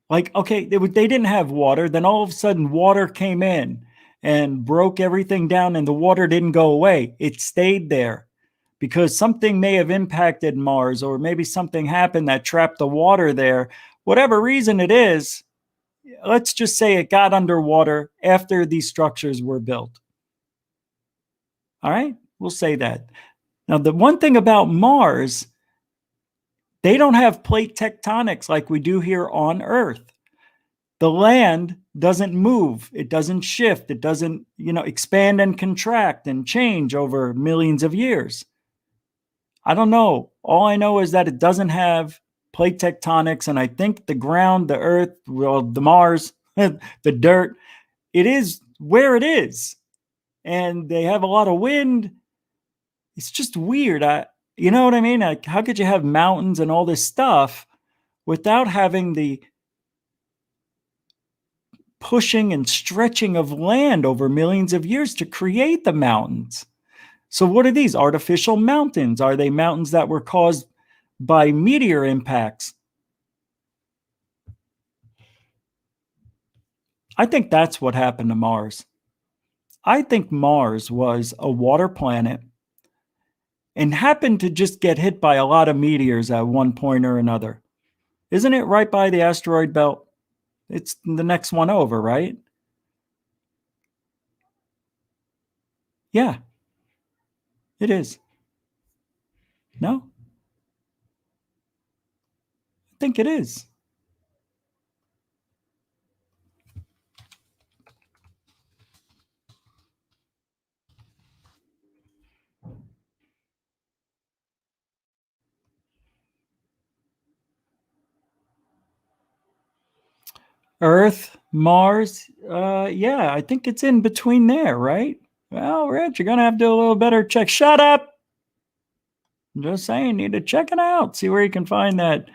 like, okay, they didn't have water. Then all of a sudden water came in and broke everything down and the water didn't go away. It stayed there because something may have impacted Mars, or maybe something happened that trapped the water there. Whatever reason it is, let's just say it got underwater after these structures were built. All right, we'll say that. Now, the one thing about Mars, they don't have plate tectonics like we do here on Earth. The land doesn't move. It doesn't shift. It doesn't, expand and contract and change over millions of years. I don't know. All I know is that it doesn't have plate tectonics, and I think the ground, the Earth, well, the Mars, the dirt, it is where it is. And they have a lot of wind. It's just weird. You know what I mean? Like, how could you have mountains and all this stuff without having the pushing and stretching of land over millions of years to create the mountains? So what are these artificial mountains? Are they mountains that were caused by meteor impacts? I think that's what happened to Mars. I think Mars was a water planet and happened to just get hit by a lot of meteors at one point or another. Isn't it right by the asteroid belt? It's the next one over, right? Yeah, it is. No? I think it is. Earth, Mars. Yeah, I think it's in between there, right? Well, Rich, you're going to have to do a little better check. Shut up. I'm just saying, need to check it out. See where you can find that.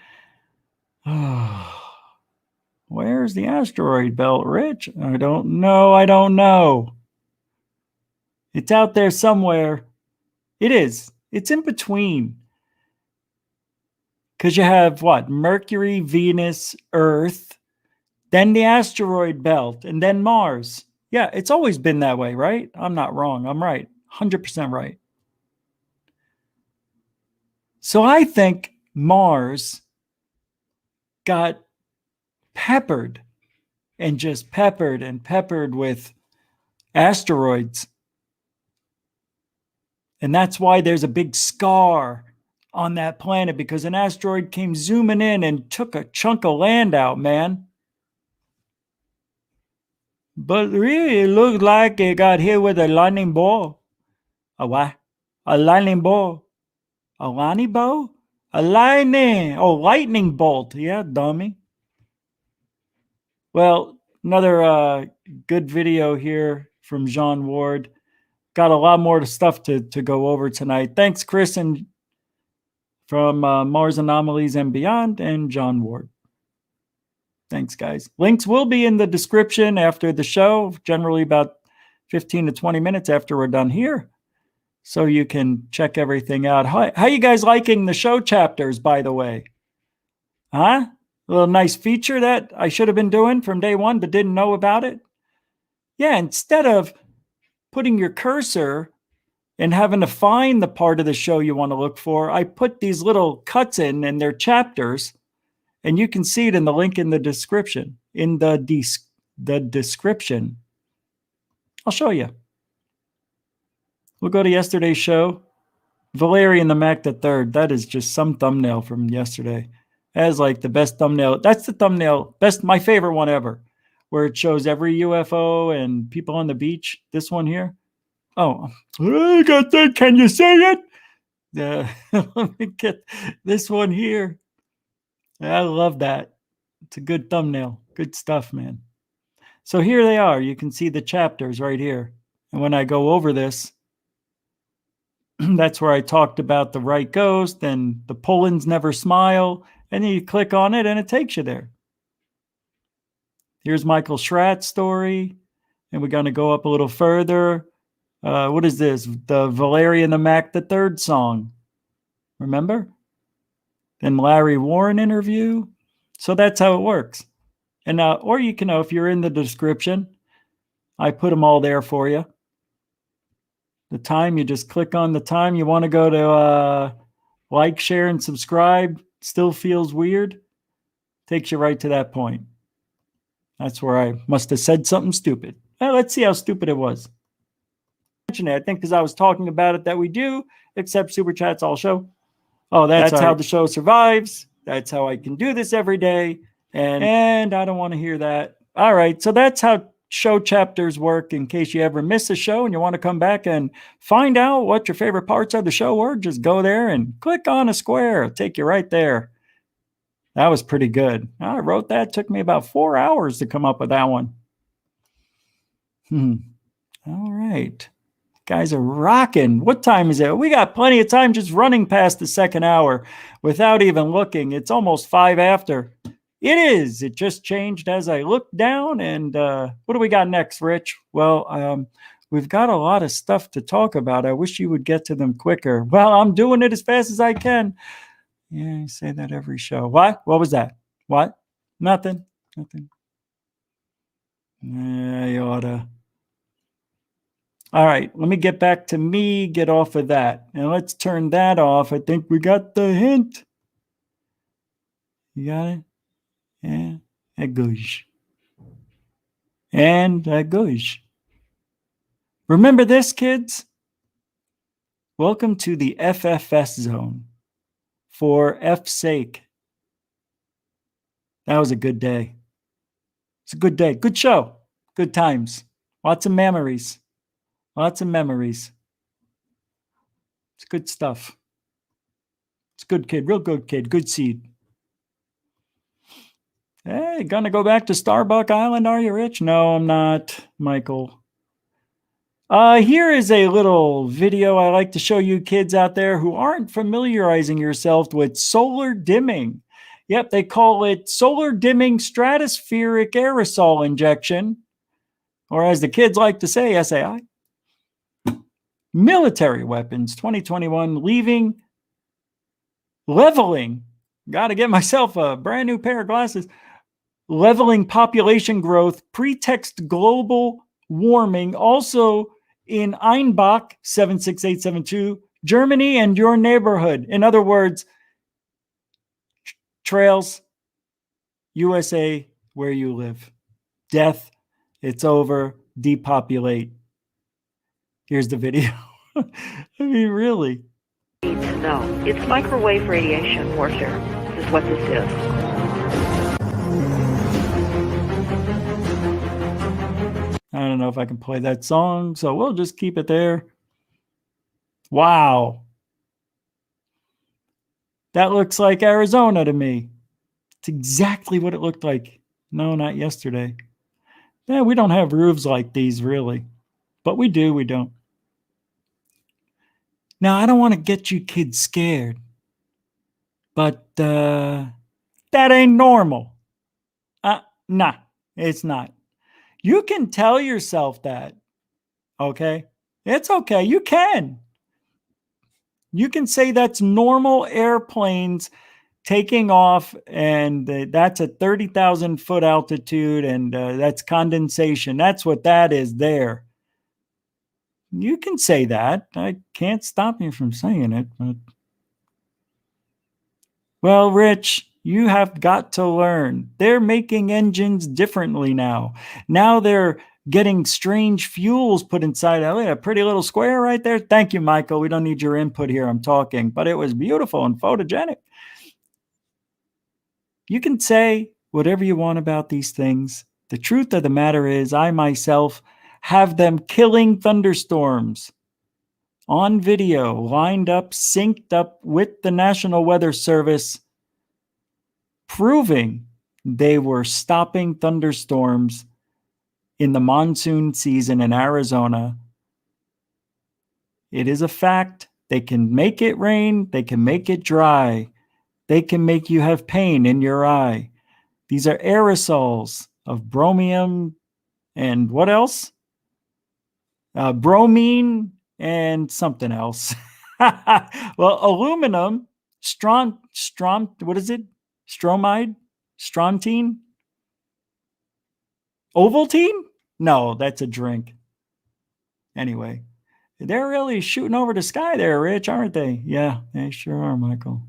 Where's the asteroid belt, Rich? I don't know. I don't know. It's out there somewhere. It is. It's in between. Because you have what? Mercury, Venus, Earth, then the asteroid belt, and then Mars. Yeah, it's always been that way, right? I'm not wrong. I'm right. 100% right. So I think Mars got peppered and just peppered and peppered with asteroids. And that's why there's a big scar on that planet, because an asteroid came zooming in and took a chunk of land out, man. But really, it looked like it got hit with a lightning ball. A what? A lightning ball. A lightning ball? A lightning. Oh, lightning bolt. Yeah, dummy. Well, another good video here from John Ward. Got a lot more stuff to go over tonight. Thanks, Chris, and from Mars Anomalies and Beyond, and John Ward. Thanks, guys. Links will be in the description after the show, generally about 15 to 20 minutes after we're done here. So you can check everything out. How you guys liking the show chapters, by the way? Huh? A little nice feature that I should have been doing from day one, but didn't know about it. Yeah, instead of putting your cursor and having to find the part of the show you want to look for, I put these little cuts in and they're chapters, and you can see it in the link in the description. In the description. I'll show you. We'll go to yesterday's show. Valerian the Mac III. That is just some thumbnail from yesterday. That is like the best thumbnail. That's the thumbnail, my favorite one ever, where it shows every UFO and people on the beach. This one here. Oh, I got that. Can you say it? Let me get this one here. I love that. It's a good thumbnail. Good stuff, man. So here they are. You can see the chapters right here. And when I go over this, that's where I talked about the right ghost and the Pullens never smile. And then you click on it and it takes you there. Here's Michael Schratt's story. And we're going to go up a little further. What is this? The Valerian the Mac III song. Remember? Then Larry Warren interview. So that's how it works. And or you can, if you're in the description, I put them all there for you. The time, you just click on the time you want to go to like, share, and subscribe. Still feels weird. Takes you right to that point. That's where I must have said something stupid. Well, let's see how stupid it was. I think because I was talking about it that we do accept super chats all show. Oh, that's how the show survives. That's how I can do this every day. And I don't want to hear that. All right. So that's how show chapters work. In case you ever miss a show and you want to come back and find out what your favorite parts of the show were, just go there and click on a square. It'll take you right there. That was pretty good. I wrote that. It took me about 4 hours to come up with that one. All right. Guys are rocking. What time is it? We got plenty of time just running past the second hour without even looking. It's almost 5 after. It is. It just changed as I looked down. And what do we got next, Rich? Well, we've got a lot of stuff to talk about. I wish you would get to them quicker. Well, I'm doing it as fast as I can. Yeah, I say that every show. What? What was that? What? Nothing. Nothing. Yeah, you oughta. All right, let me get back to me, get off of that. And let's turn that off. I think we got the hint. You got it? Yeah, that goes. And that goes. Remember this, kids? Welcome to the FFS zone. For F's sake. That was a good day. It's a good day. Good show. Good times. Lots of memories. Lots of memories. It's good stuff. It's good kid. Real good kid. Good seed. Hey, gonna go back to Starbuck Island, are you, Rich? No, I'm not, Michael. Here is a little video I like to show you kids out there who aren't familiarizing yourself with solar dimming. Yep, they call it solar dimming stratospheric aerosol injection, or as the kids like to say, SAI. Military weapons, 2021, leveling. Got to get myself a brand new pair of glasses. Leveling population growth, pretext global warming, also in Einbach 76872, Germany and your neighborhood. In other words, trails, USA, where you live. Death, it's over, depopulate. Here's the video. I mean, really. Need to know. It's microwave radiation warfare. This is what this is. I don't know if I can play that song, so we'll just keep it there. Wow. That looks like Arizona to me. It's exactly what it looked like. No, not yesterday. Yeah, we don't have roofs like these, really. But we do, we don't. Now, I don't want to get you kids scared, but that ain't normal. Nah, it's not. You can tell yourself that, okay? It's okay. You can. You can say that's normal airplanes taking off, and that's at 30,000 foot altitude, and that's condensation. That's what that is there. You can say that. I can't stop you from saying it. But... Well, Rich, you have got to learn. They're making engines differently now. Now they're getting strange fuels put inside. Oh, a pretty little square right there. Thank you, Michael. We don't need your input here. I'm talking, but it was beautiful and photogenic. You can say whatever you want about these things. The truth of the matter is, I myself have them killing thunderstorms on video, lined up, synced up with the National Weather Service, proving they were stopping thunderstorms in the monsoon season in Arizona. It is a fact. They can make it rain. They can make it dry. They can make you have pain in your eye. These are aerosols of bromium and what else? Bromine and something else. Well, aluminum, what is it? Stromide? Strontium? Ovaltine? No, that's a drink. Anyway, they're really shooting over the sky there, Rich, aren't they? Yeah, they sure are, Michael.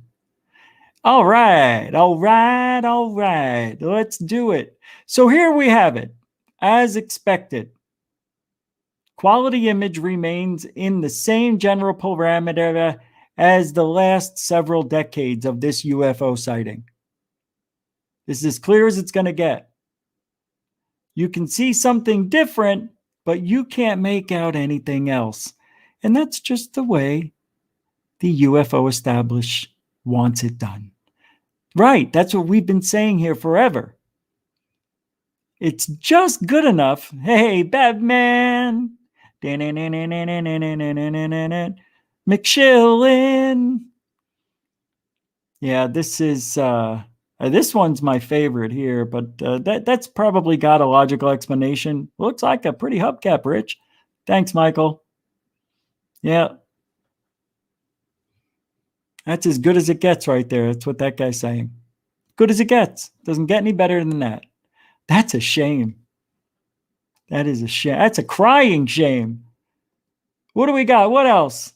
All right. Let's do it. So here we have it. As expected, quality image remains in the same general parameter as the last several decades of this UFO sighting. This is as clear as it's going to get. You can see something different, but you can't make out anything else. And that's just the way the UFO establishment wants it done. Right, that's what we've been saying here forever. It's just good enough. Hey, Batman. McShillin. Yeah, this one's my favorite here, but that's probably got a logical explanation. Looks like a pretty hubcap, Rich. Thanks, Michael. Yeah. That's as good as it gets right there. That's what that guy's saying. Good as it gets. Doesn't get any better than that. That's a shame. That is a shame. That's a crying shame. What do we got? What else?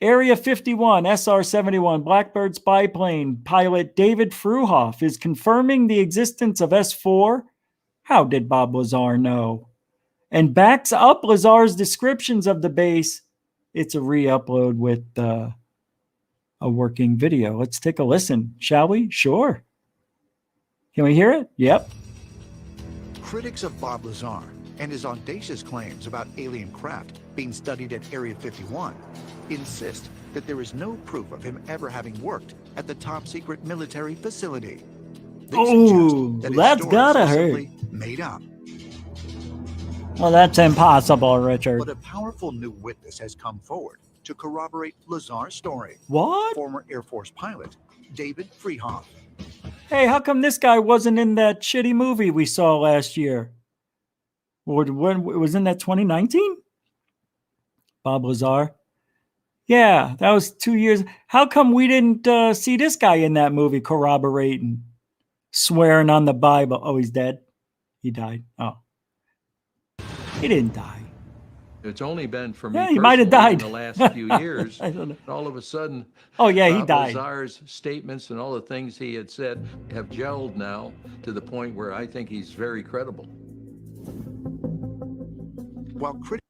Area 51, SR-71, Blackbird spy plane pilot David Fruhoff is confirming the existence of S4. How did Bob Lazar know? And backs up Lazar's descriptions of the base. It's a re-upload with a working video. Let's take a listen, shall we? Sure. Can we hear it? Yep. Critics of Bob Lazar and his audacious claims about alien craft being studied at Area 51 insist that there is no proof of him ever having worked at the top secret military facility. They suggest Oh, that his that's stories gotta are hurt. simply made up. Well, that's impossible, Richard. But a powerful new witness has come forward to corroborate Lazar's story. What? Former Air Force pilot David Freehoff. Hey, how come this guy wasn't in that shitty movie we saw last year? Or when it was in that 2019? Bob Lazar. Yeah, that was 2 years. How come we didn't see this guy in that movie corroborating, swearing on the Bible? Oh, he's dead? He died. Oh. He didn't die. It's only been for me Yeah, he might have personally in died. the last few years. I don't know. All of a sudden, Oh, yeah, he Bob died. Lazar's statements and all the things he had said have gelled now to the point where I think he's very credible. While critics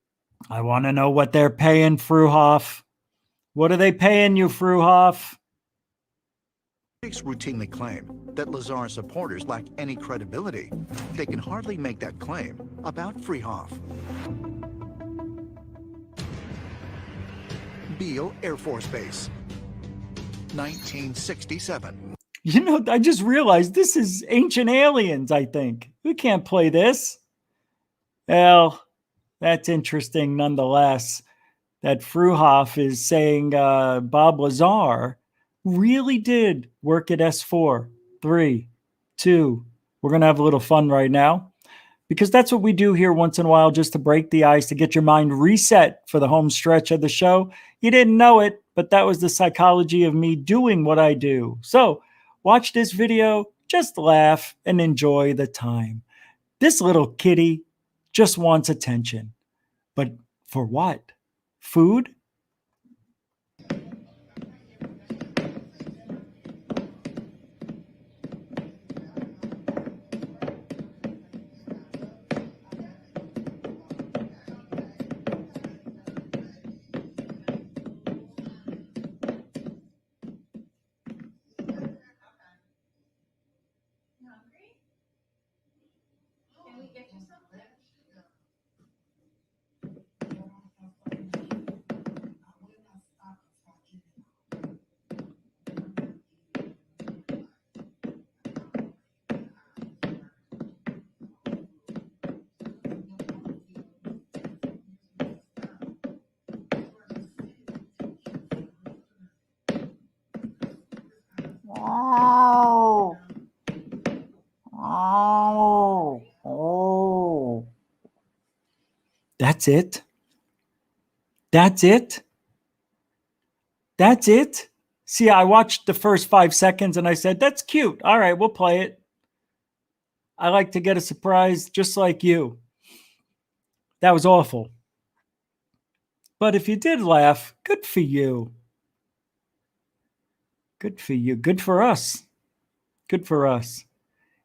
I want to know what they're paying Fruhoff. What are they paying you, Fruhoff? routinely claim that Lazar supporters lack any credibility, they can hardly make that claim about Freehoff. Beale Air Force Base, 1967. You know, I just realized this is Ancient Aliens, I think. We can't play this. Well, that's interesting nonetheless, that Fruhoff is saying Bob Lazar really did work at S4. 3, 2. We're going to have a little fun right now, because that's what we do here once in a while, just to break the ice, to get your mind reset for the home stretch of the show. You didn't know it, but that was the psychology of me doing what I do. So watch this video, just laugh, and enjoy the time. This little kitty just wants attention. But for what? Food? Oh. Oh. Oh. That's it? That's it? That's it? See, I watched the first 5 seconds and I said, that's cute. All right, we'll play it. I like to get a surprise just like you. That was awful. But if you did laugh, good for you. Good for you. Good for us. Good for us.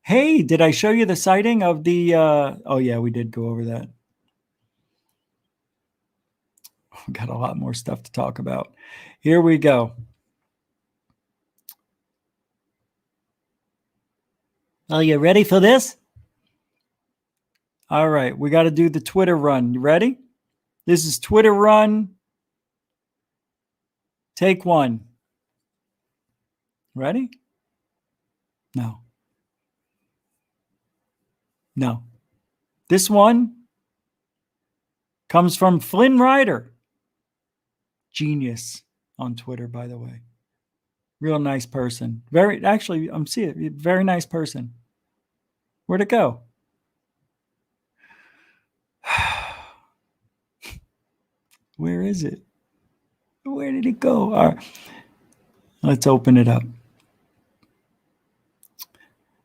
Hey, did I show you the sighting of the... oh, yeah, we did go over that. We've got a lot more stuff to talk about. Here we go. Are you ready for this? All right, we got to do the Twitter run. You ready? This is Twitter run. Take one. Ready? No. No. This one comes from Flynn Rider. Genius on Twitter, by the way. Real nice person. Actually, I'm seeing it. Very nice person. Where'd it go? Where is it? Where did it go? All right. Let's open it up.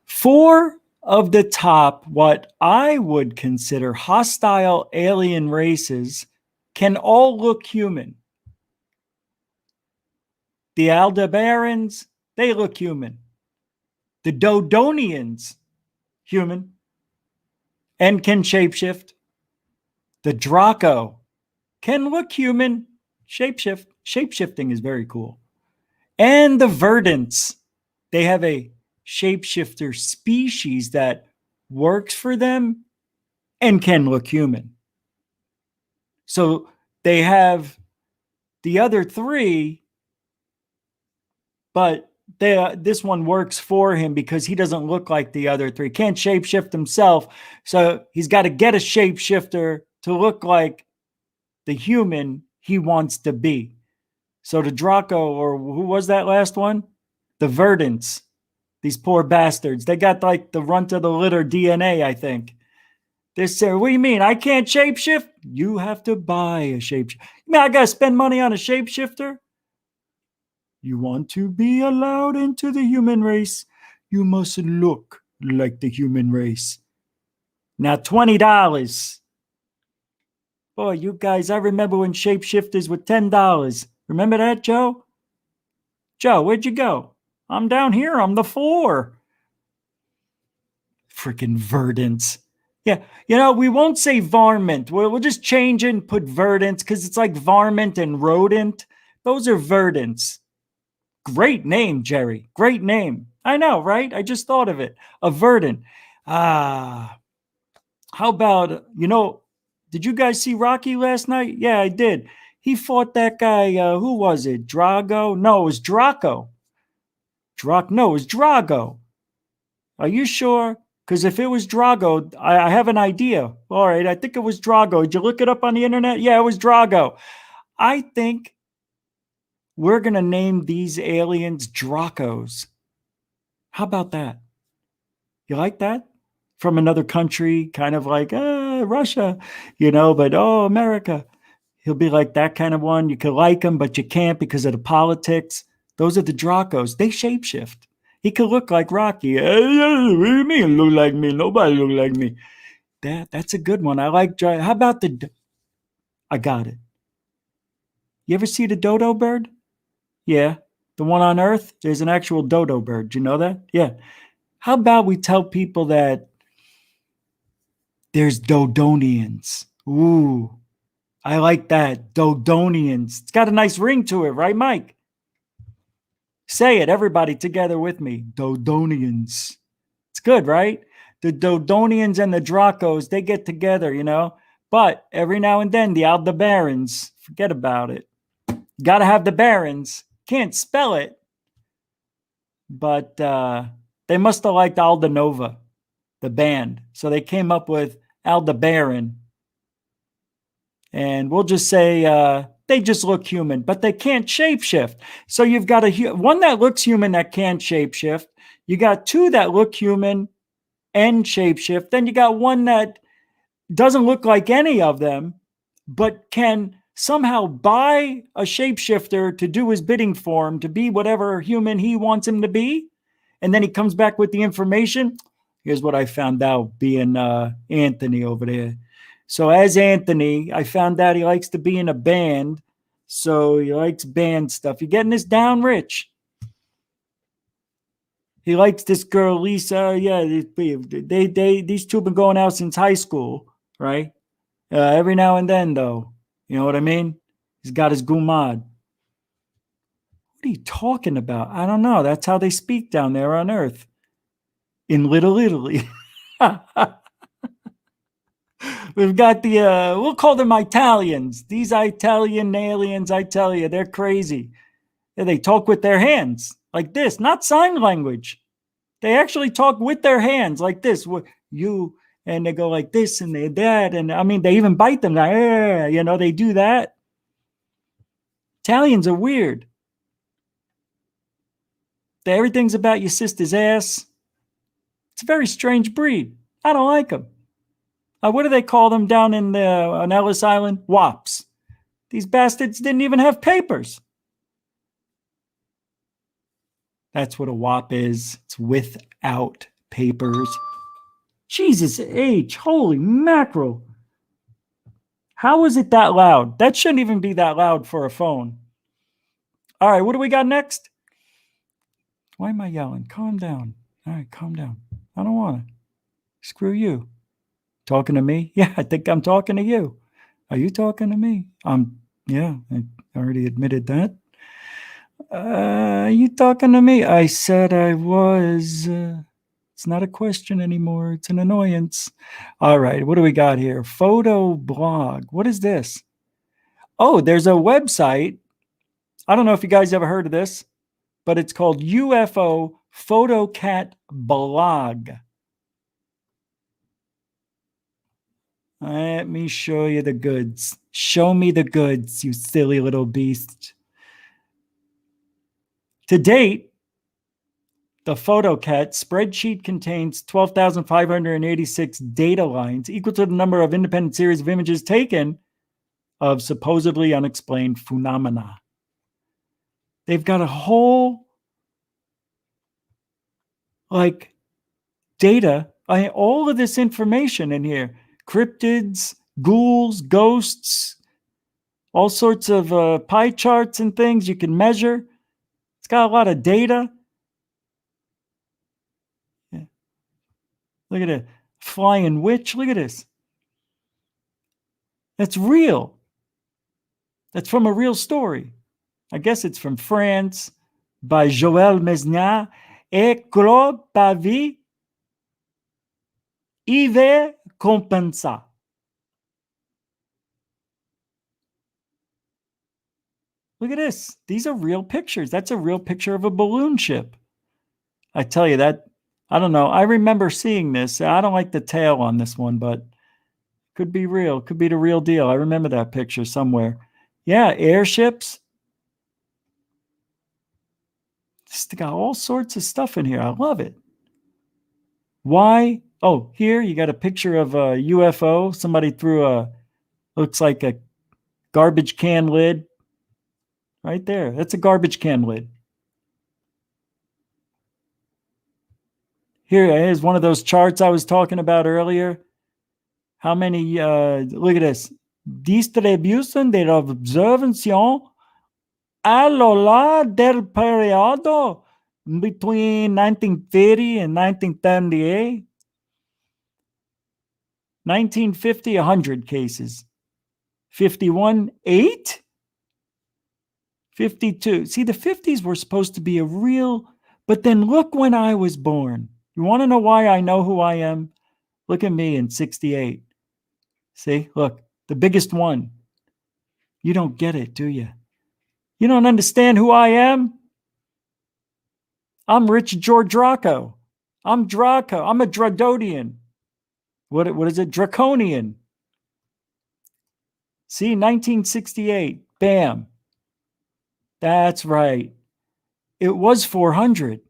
4 of the top, what I would consider hostile alien races, can all look human. The Aldebarans, they look human. The Dodonians, human, and can shapeshift. The Draco can look human, shapeshift. Shapeshifting is very cool. And the Verdants, they have a shapeshifter species that works for them and can look human. So they have the other 3, but this one works for him because he doesn't look like the other three. Can't shapeshift himself, so he's got to get a shapeshifter to look like the human he wants to be. So the Draco, or who was that last one? The Verdants. These poor bastards. They got like the runt of the litter DNA, I think. They're saying, what do you mean? I can't shapeshift? You have to buy a shapeshifter. You mean I got to spend money on a shapeshifter? You want to be allowed into the human race? You must look like the human race. Now, $20. Boy, you guys, I remember when shapeshifters were $10. Remember that, Joe? Joe, where'd you go? I'm down here on the floor. Freaking verdants. Yeah, you know, we won't say varmint. We'll just change it and put verdants because it's like varmint and rodent. Those are verdants. Great name, Jerry. Great name. I know, right? I just thought of it. A verdant. How about, you know, did you guys see Rocky last night? Yeah, I did. He fought that guy, who was it? Drago? No, it was Draco. No, it was Drago. Are you sure? Because if it was Drago, I have an idea. All right, I think it was Drago. Did you look it up on the internet? Yeah, it was Drago. I think we're going to name these aliens Dracos. How about that? You like that? From another country, kind of like Russia, you know, but America. He'll be like that kind of one. You could like him, but you can't because of the politics. Those are the Dracos. They shapeshift. He could look like Rocky. What do you mean look like me? Nobody look like me. That's a good one. I like. How about I got it. You ever see the dodo bird? Yeah. The one on Earth? There's an actual dodo bird. Do you know that? Yeah. How about we tell people that there's Dodonians? Ooh. I like that. Dodonians. It's got a nice ring to it, right, Mike? Say it, everybody together with me. Dodonians. It's good, right? The Dodonians and the Dracos, they get together, you know? But every now and then, the Aldebarans, forget about it. Got to have the Barons. Can't spell it. But they must have liked Aldanova, the band. So they came up with Aldebaran. And we'll just say they just look human, but they can't shapeshift. So you've got one that looks human that can't shapeshift. You got two that look human and shapeshift. Then you got one that doesn't look like any of them, but can somehow buy a shapeshifter to do his bidding for him, to be whatever human he wants him to be. And then he comes back with the information. Here's what I found out being Anthony over there. So as Anthony, I found out he likes to be in a band. So he likes band stuff. You getting this down, Rich? He likes this girl, Lisa. Yeah, these two have been going out since high school, right? Every now and then, though. You know what I mean? He's got his gumad. What are you talking about? I don't know. That's how they speak down there on Earth. In Little Italy. We've got we'll call them Italians. These Italian aliens, I tell you, they're crazy. They talk with their hands like this, not sign language. They actually talk with their hands like this. And they go like this and they that. And I mean, they even bite them. Like, you know, they do that. Italians are weird. Everything's about your sister's ass. It's a very strange breed. I don't like them. What do they call them down on Ellis Island? WAPs. These bastards didn't even have papers. That's what a WAP is. It's without papers. Jesus H. Holy mackerel. How is it that loud? That shouldn't even be that loud for a phone. All right, what do we got next? Why am I yelling? Calm down. All right, calm down. I don't want to. Screw you. Talking to me? Yeah, I think I'm talking to you. Are you talking to me? Yeah, I already admitted that. Are you talking to me? I said I was. It's not a question anymore. It's an annoyance. All right, what do we got here? Photo blog. What is this? Oh, there's a website. I don't know if you guys ever heard of this. but it's called UFO PhotoCat Blog. Let me show you the goods. Show me the goods, you silly little beast. To date, the PhotoCat spreadsheet contains 12,586 data lines, equal to the number of independent series of images taken of supposedly unexplained phenomena. They've got a whole, data, all of this information in here. Cryptids, ghouls, ghosts, all sorts of pie charts and things you can measure. It's got a lot of data. Yeah. Look at it. Flying witch. Look at this. That's real. That's from a real story. I guess it's from France by Joël Mesnier et Claude Pavie. Hiver compensa. Look at this. These are real pictures. That's a real picture of a balloon ship. I tell you that, I don't know. I remember seeing this. I don't like the tail on this one, but could be real. Could be the real deal. I remember that picture somewhere. Yeah, airships. It's got all sorts of stuff in here. I love it. Why? Oh, here you got a picture of a UFO. Somebody threw looks like a garbage can lid. Right there. That's a garbage can lid. Here is one of those charts I was talking about earlier. How many, look at this. Distribution de observation a lo largo del periodo between 1930 and 1978. 1950, 100 cases. 51, 8? 52. See, the 50s were supposed to be a real, but then look when I was born. You want to know why I know who I am? Look at me in 68. See, look, the biggest one. You don't get it, do you? You don't understand who I am? I'm Rich George Draco. I'm Draco. I'm a Dradodian. What is it? Draconian. See, 1968. Bam. That's right. It was 400,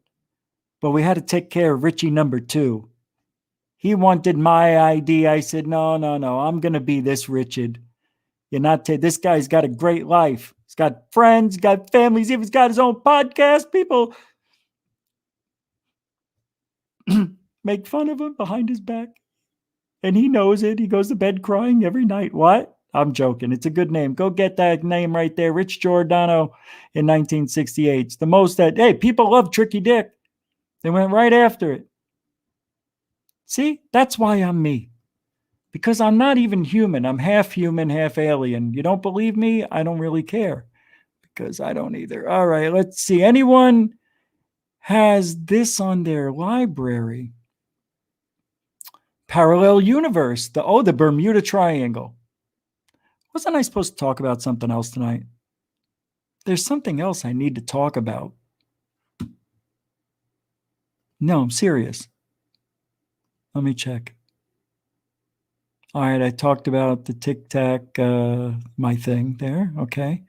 but we had to take care of Richie number 2. He wanted my ID. I said, no. I'm going to be this Richard. You're not. This guy's got a great life. He's got friends, got families. He's got his own podcast. People make fun of him behind his back. And he knows it. He goes to bed crying every night. What? I'm joking. It's a good name. Go get that name right there. Rich Giordano in 1968. It's the most that, hey, people love Tricky Dick. They went right after it. See, that's why I'm me. Because I'm not even human. I'm half human, half alien. You don't believe me? I don't really care. Because I don't either. All right, let's see. Anyone has this on their library? Parallel universe. The Bermuda Triangle. Wasn't I supposed to talk about something else tonight? There's something else I need to talk about. No, I'm serious. Let me check. All right, I talked about the Tic Tac, my thing there. Okay.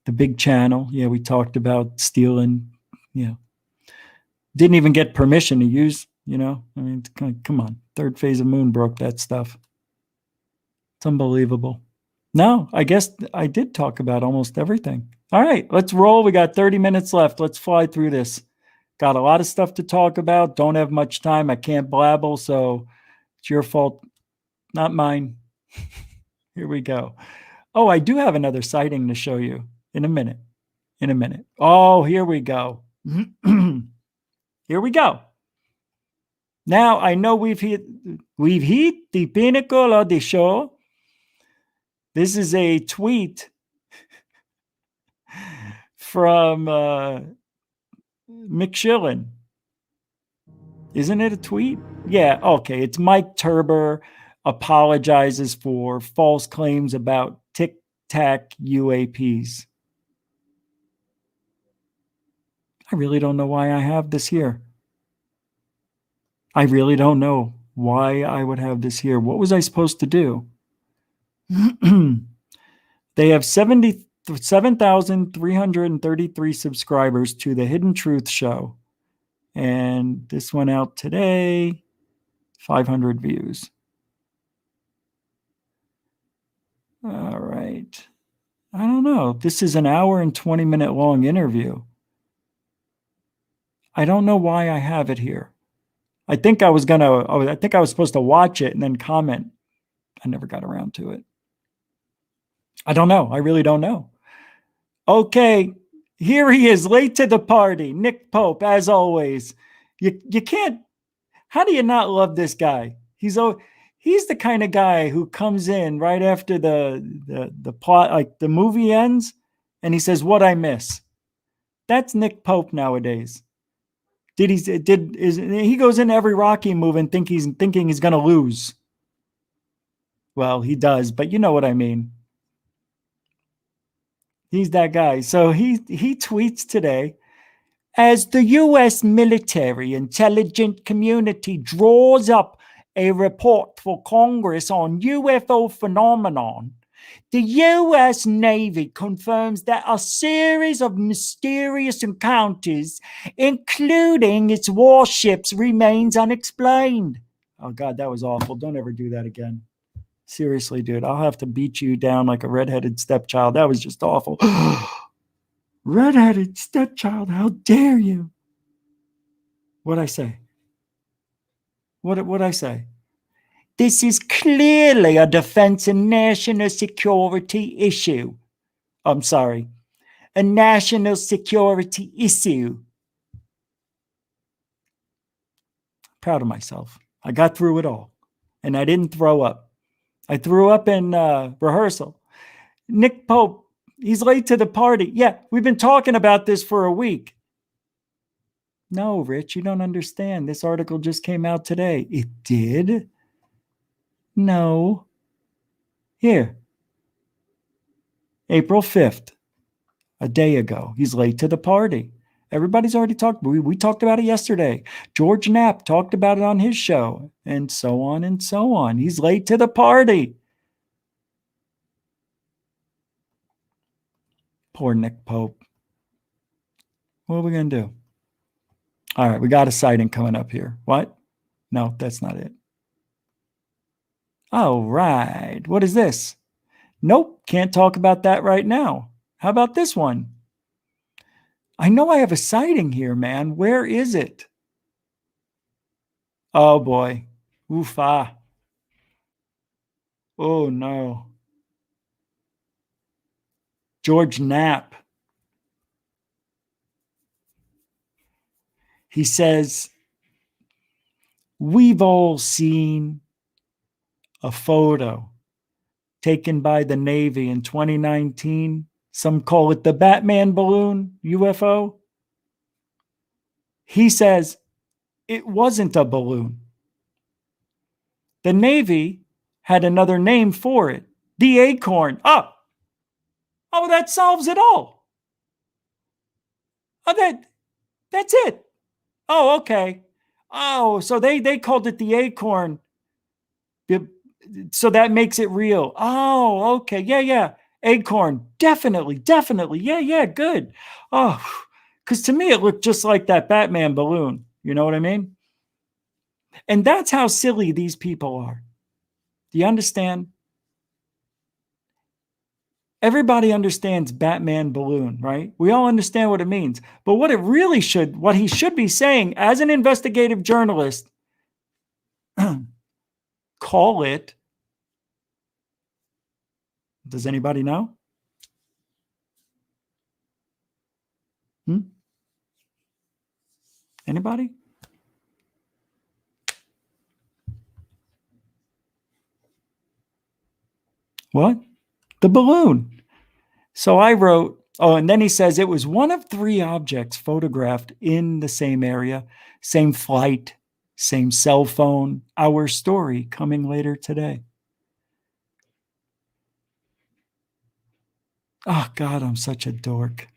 The big channel. Yeah, we talked about stealing. Yeah. Didn't even get permission to use, I mean, come on. Third phase of moon broke that stuff. It's unbelievable. No, I guess I did talk about almost everything. All right, let's roll. We got 30 minutes left. Let's fly through this. Got a lot of stuff to talk about. Don't have much time. I can't blabble, so it's your fault, not mine. Here we go. Oh, I do have another sighting to show you in a minute. Oh, here we go. Here we go. Now, I know we've hit the pinnacle of the show. This is a tweet from McShillen. Isn't it a tweet? Yeah, okay. It's Mike Turber apologizes for false claims about Tic Tac UAPs. I really don't know why I have this here. I really don't know why I would have this here. What was I supposed to do? They have 7,333 subscribers to the Hidden Truth Show. And this went out today, 500 views. All right. I don't know. This is an hour and 20-minute long interview. I don't know why I have it here. I think I was supposed to watch it and then comment. I never got around to it. I don't know. I really don't know. Okay, here he is, late to the party. Nick Pope, as always. You can't. How do you not love this guy? He's the kind of guy who comes in right after the plot, like the movie ends, and he says, "What I miss." That's Nick Pope nowadays. He goes in every Rocky movie and thinking he's gonna lose. Well, he does, but you know what I mean. He's that guy. So he tweets today, as the U.S. military intelligence community draws up a report for Congress on UFO phenomenon, the U.S. Navy confirms that a series of mysterious encounters, including its warships, remains unexplained. Oh, God, that was awful. Don't ever do that again. Seriously, dude, I'll have to beat you down like a redheaded stepchild. That was just awful. Redheaded stepchild, how dare you? What'd I say? What'd I say? This is clearly a defense and national security issue. I'm sorry, a national security issue. Proud of myself. I got through it all, and I didn't throw up. I threw up in rehearsal. Nick Pope, he's late to the party. Yeah, we've been talking about this for a week. No, Rich, you don't understand. This article just came out today. It did? No. Here. April 5th, a day ago. He's late to the party. Everybody's already talked. We talked about it yesterday. George Knapp talked about it on his show, and so on and so on. He's late to the party. Poor Nick Pope. What are we going to do? All right, we got a sighting coming up here. What? No, that's not it. All right. What is this? Nope, can't talk about that right now. How about this one? I know I have a sighting here, man. Where is it? Oh, boy. Oofa. Oh, no. George Knapp. He says, we've all seen a photo taken by the Navy in 2019. Some call it the Batman balloon UFO. He says it wasn't a balloon. The Navy had another name for it, the acorn. Oh, that solves it all. Oh, that's it. Oh, okay. Oh, so they called it the acorn. So that makes it real. Oh, okay. Yeah. Acorn. Definitely. Yeah, good. Oh, because to me, it looked just like that Batman balloon. You know what I mean? And that's how silly these people are. Do you understand? Everybody understands Batman balloon, right? We all understand what it means. But what he should be saying as an investigative journalist, call it. Does anybody know? Anybody? What? The balloon. So I wrote, and then he says it was one of 3 objects photographed in the same area, same flight, same cell phone. Our story coming later today. Oh, God, I'm such a dork.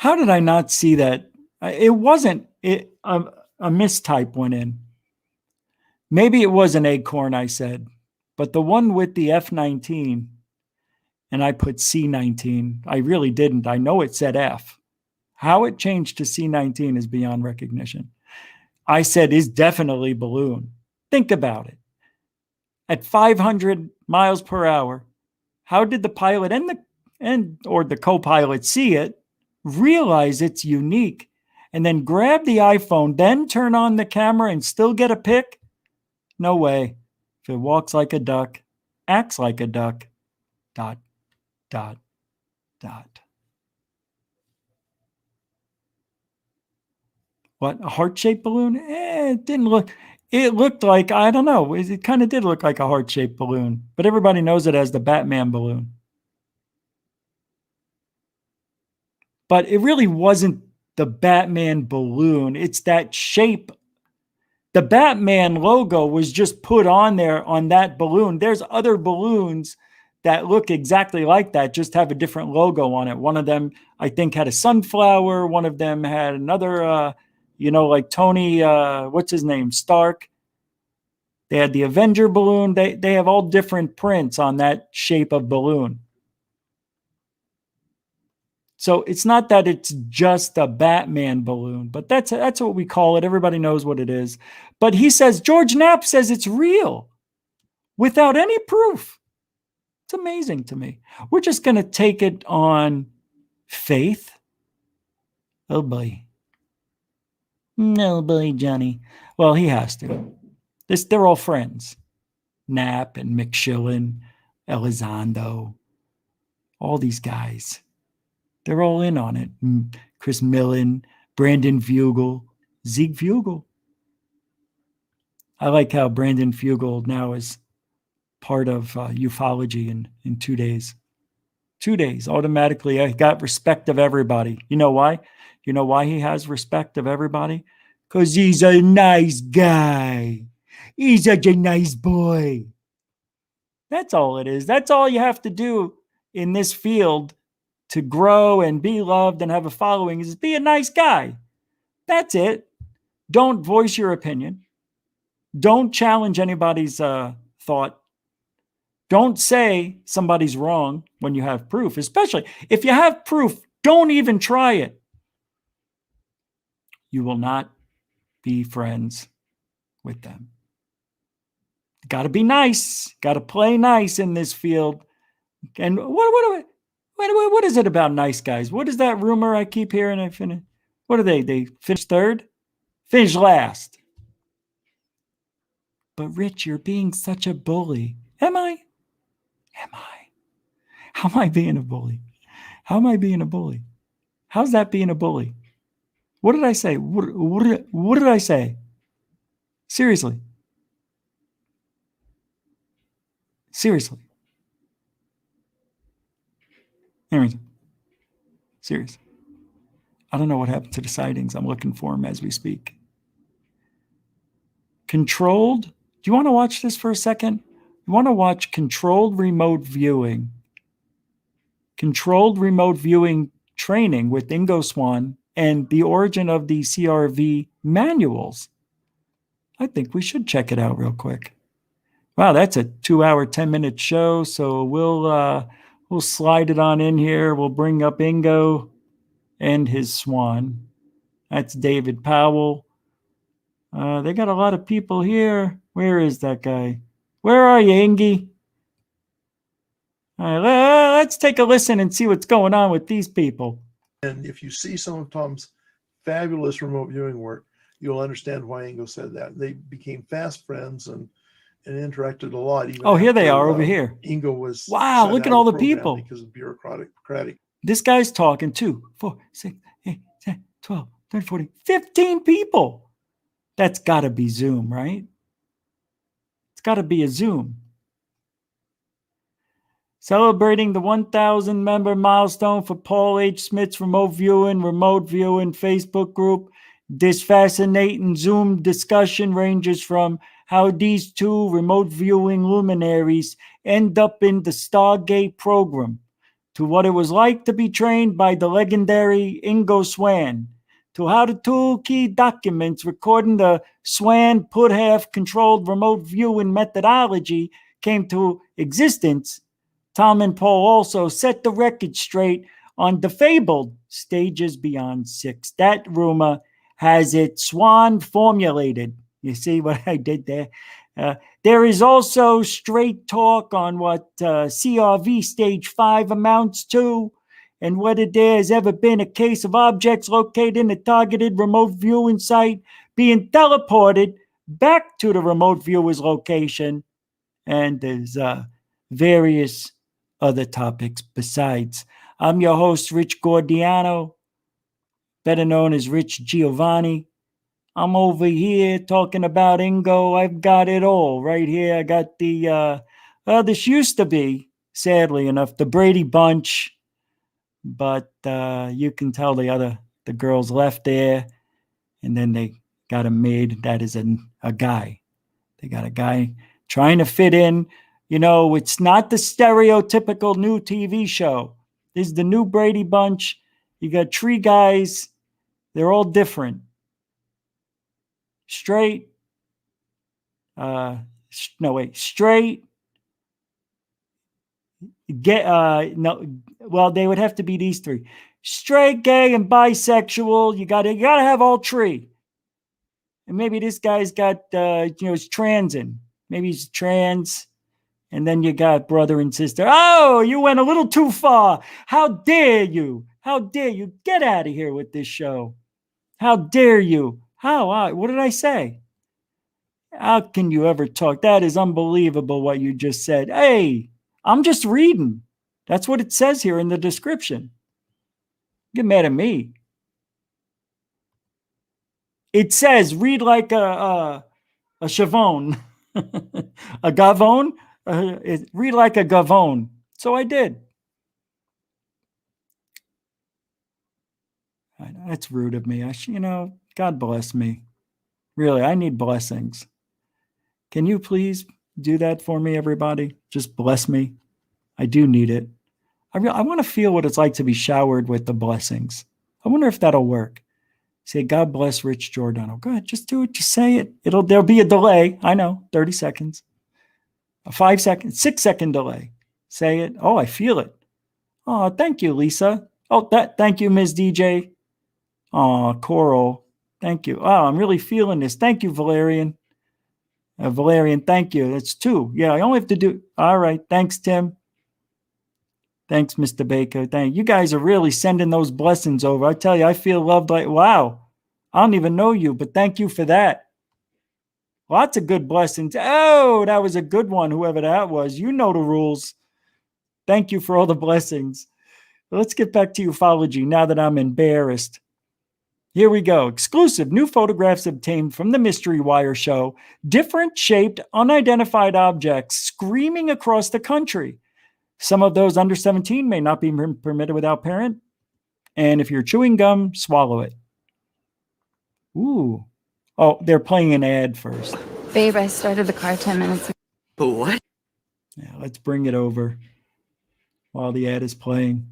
How did I not see that? It wasn't a mistype went in. Maybe it was an acorn, I said, but the one with the F-19, and I put C-19. I really didn't. I know it said F. How it changed to C-19 is beyond recognition. I said is definitely balloon. Think about it. At 500 miles per hour, how did the pilot or the co-pilot see it, realize it's unique, and then grab the iPhone, then turn on the camera and still get a pic? No way. If it walks like a duck, acts like a duck, ... What, a heart-shaped balloon? It didn't look, it looked like, I don't know, it kind of did look like a heart-shaped balloon, but everybody knows it as the Batman balloon. But it really wasn't the Batman balloon. It's that shape. The Batman logo was just put on there on that balloon. There's other balloons that look exactly like that, just have a different logo on it. One of them, I think, had a sunflower. One of them had another, like Tony, what's his name? Stark. They had the Avenger balloon. They have all different prints on that shape of balloon. So it's not that it's just a Batman balloon, but that's what we call it. Everybody knows what it is. But he says, George Knapp says it's real without any proof. It's amazing to me. We're just going to take it on faith. Oh boy. No boy, Johnny. Well, he has to. They're all friends. Knapp and McShillen, Elizondo, all these guys. They're all in on it. Chris Millen, Brandon Fugel, Zeke Fugel. I like how Brandon Fugel now is part of ufology in 2 days. 2 days, automatically. I got respect of everybody. You know why? You know why he has respect of everybody? Because he's a nice guy. He's such a nice boy. That's all it is. That's all you have to do in this field to grow and be loved and have a following is be a nice guy. That's it. Don't voice your opinion. Don't challenge anybody's thought. Don't say somebody's wrong when you have proof, especially if you have proof, don't even try it. You will not be friends with them. Got to be nice. Got to play nice in this field. And what is it about nice guys? What is that rumor I keep hearing? What are they? They finished third? Finished last. But Rich, you're being such a bully. Am I? Am I? How am I being a bully? How am I being a bully? How's that being a bully? What did I say? What did I say? Seriously. Seriously. Anyways, serious. I don't know what happened to the sightings. I'm looking for them as we speak. Controlled. Do you want to watch this for a second? You want to watch controlled remote viewing. Controlled remote viewing training with Ingo Swann and the origin of the CRV manuals. I think we should check it out real quick. Wow, that's a 2-hour, 10-minute show. So we'll slide it on in here. We'll bring up Ingo and his Swan. That's David Powell. They got a lot of people here. Where is that guy? Where are you, Ingy? All right, let's take a listen and see what's going on with these people. And if you see some of Tom's fabulous remote viewing work, you'll understand why Ingo said that. They became fast friends and interacted a lot. Even here they are over here. Ingo was wow. Look at all the people because of bureaucratic. This guy's talking 2, 4, 6, 8, 10, 12, 13, 14, 15 people. That's got to be Zoom, right? It's got to be a Zoom. Celebrating the 1,000 member milestone for Paul H. Smith's remote viewing Facebook group. This fascinating Zoom discussion ranges from how these two remote viewing luminaries end up in the Stargate program, to what it was like to be trained by the legendary Ingo Swann, to how the two key documents recording the Swann put-half controlled remote viewing methodology came to existence, Tom and Paul also set the record straight on the fabled Stages Beyond 6. That rumor has it Swann formulated. You see what I did there? There is also straight talk on what CRV Stage 5 amounts to, and whether there has ever been a case of objects located in a targeted remote viewing site being teleported back to the remote viewer's location. And there's various other topics besides. I'm your host, Rich Gordiano, better known as Rich Giovanni. I'm over here talking about Ingo. I've got it all right here. I got the, this used to be, sadly enough, the Brady Bunch, but you can tell the girls left there, and then they got a maid that is a guy. They got a guy trying to fit in. You know, it's not the stereotypical new TV show. This is the new Brady Bunch. You got three guys. They're all different. Straight. Straight. Well, they would have to be these three: straight, gay, and bisexual. You gotta have all three. And maybe this guy's got he's transing. Maybe he's trans. And then you got brother and sister. Oh, you went a little too far. How dare you? How dare you? Get out of here with this show. How dare you? What did I say? How can you ever talk? That is unbelievable what you just said. Hey, I'm just reading. That's what it says here in the description. Get mad at me. It says, read like a chavon. A gavone. Read like a gavone. So I did. That's rude of me. God bless me. Really, I need blessings. Can you please do that for me, everybody? Just bless me. I do need it. I want to feel what it's like to be showered with the blessings. I wonder if that'll work. Say, God bless Rich Giordano. Go ahead, just do it. Just say it. There'll be a delay. I know, 30 seconds. A 5 second, 6 second delay. Say it. Oh, I feel it. Oh, thank you, Lisa. Oh, thank you, Ms. DJ. Oh, Coral. Thank you. Oh, I'm really feeling this. Thank you, Valerian. Valerian, thank you. That's 2. Yeah, I only have to do. All right. Thanks, Tim. Thanks, Mr. Baker. Thank you. You guys are really sending those blessings over. I tell you, I feel loved like, wow. I don't even know you, but thank you for that. Lots of good blessings. Oh, that was a good one, whoever that was. You know the rules. Thank you for all the blessings. Let's get back to ufology now that I'm embarrassed. Here we go. Exclusive new photographs obtained from the Mystery Wire show. Different shaped, unidentified objects screaming across the country. Some of those under 17 may not be permitted without parent. And if you're chewing gum, swallow it. Ooh. Oh, they're playing an ad first. Babe, I started the car 10 minutes ago. But what? Yeah, let's bring it over while the ad is playing.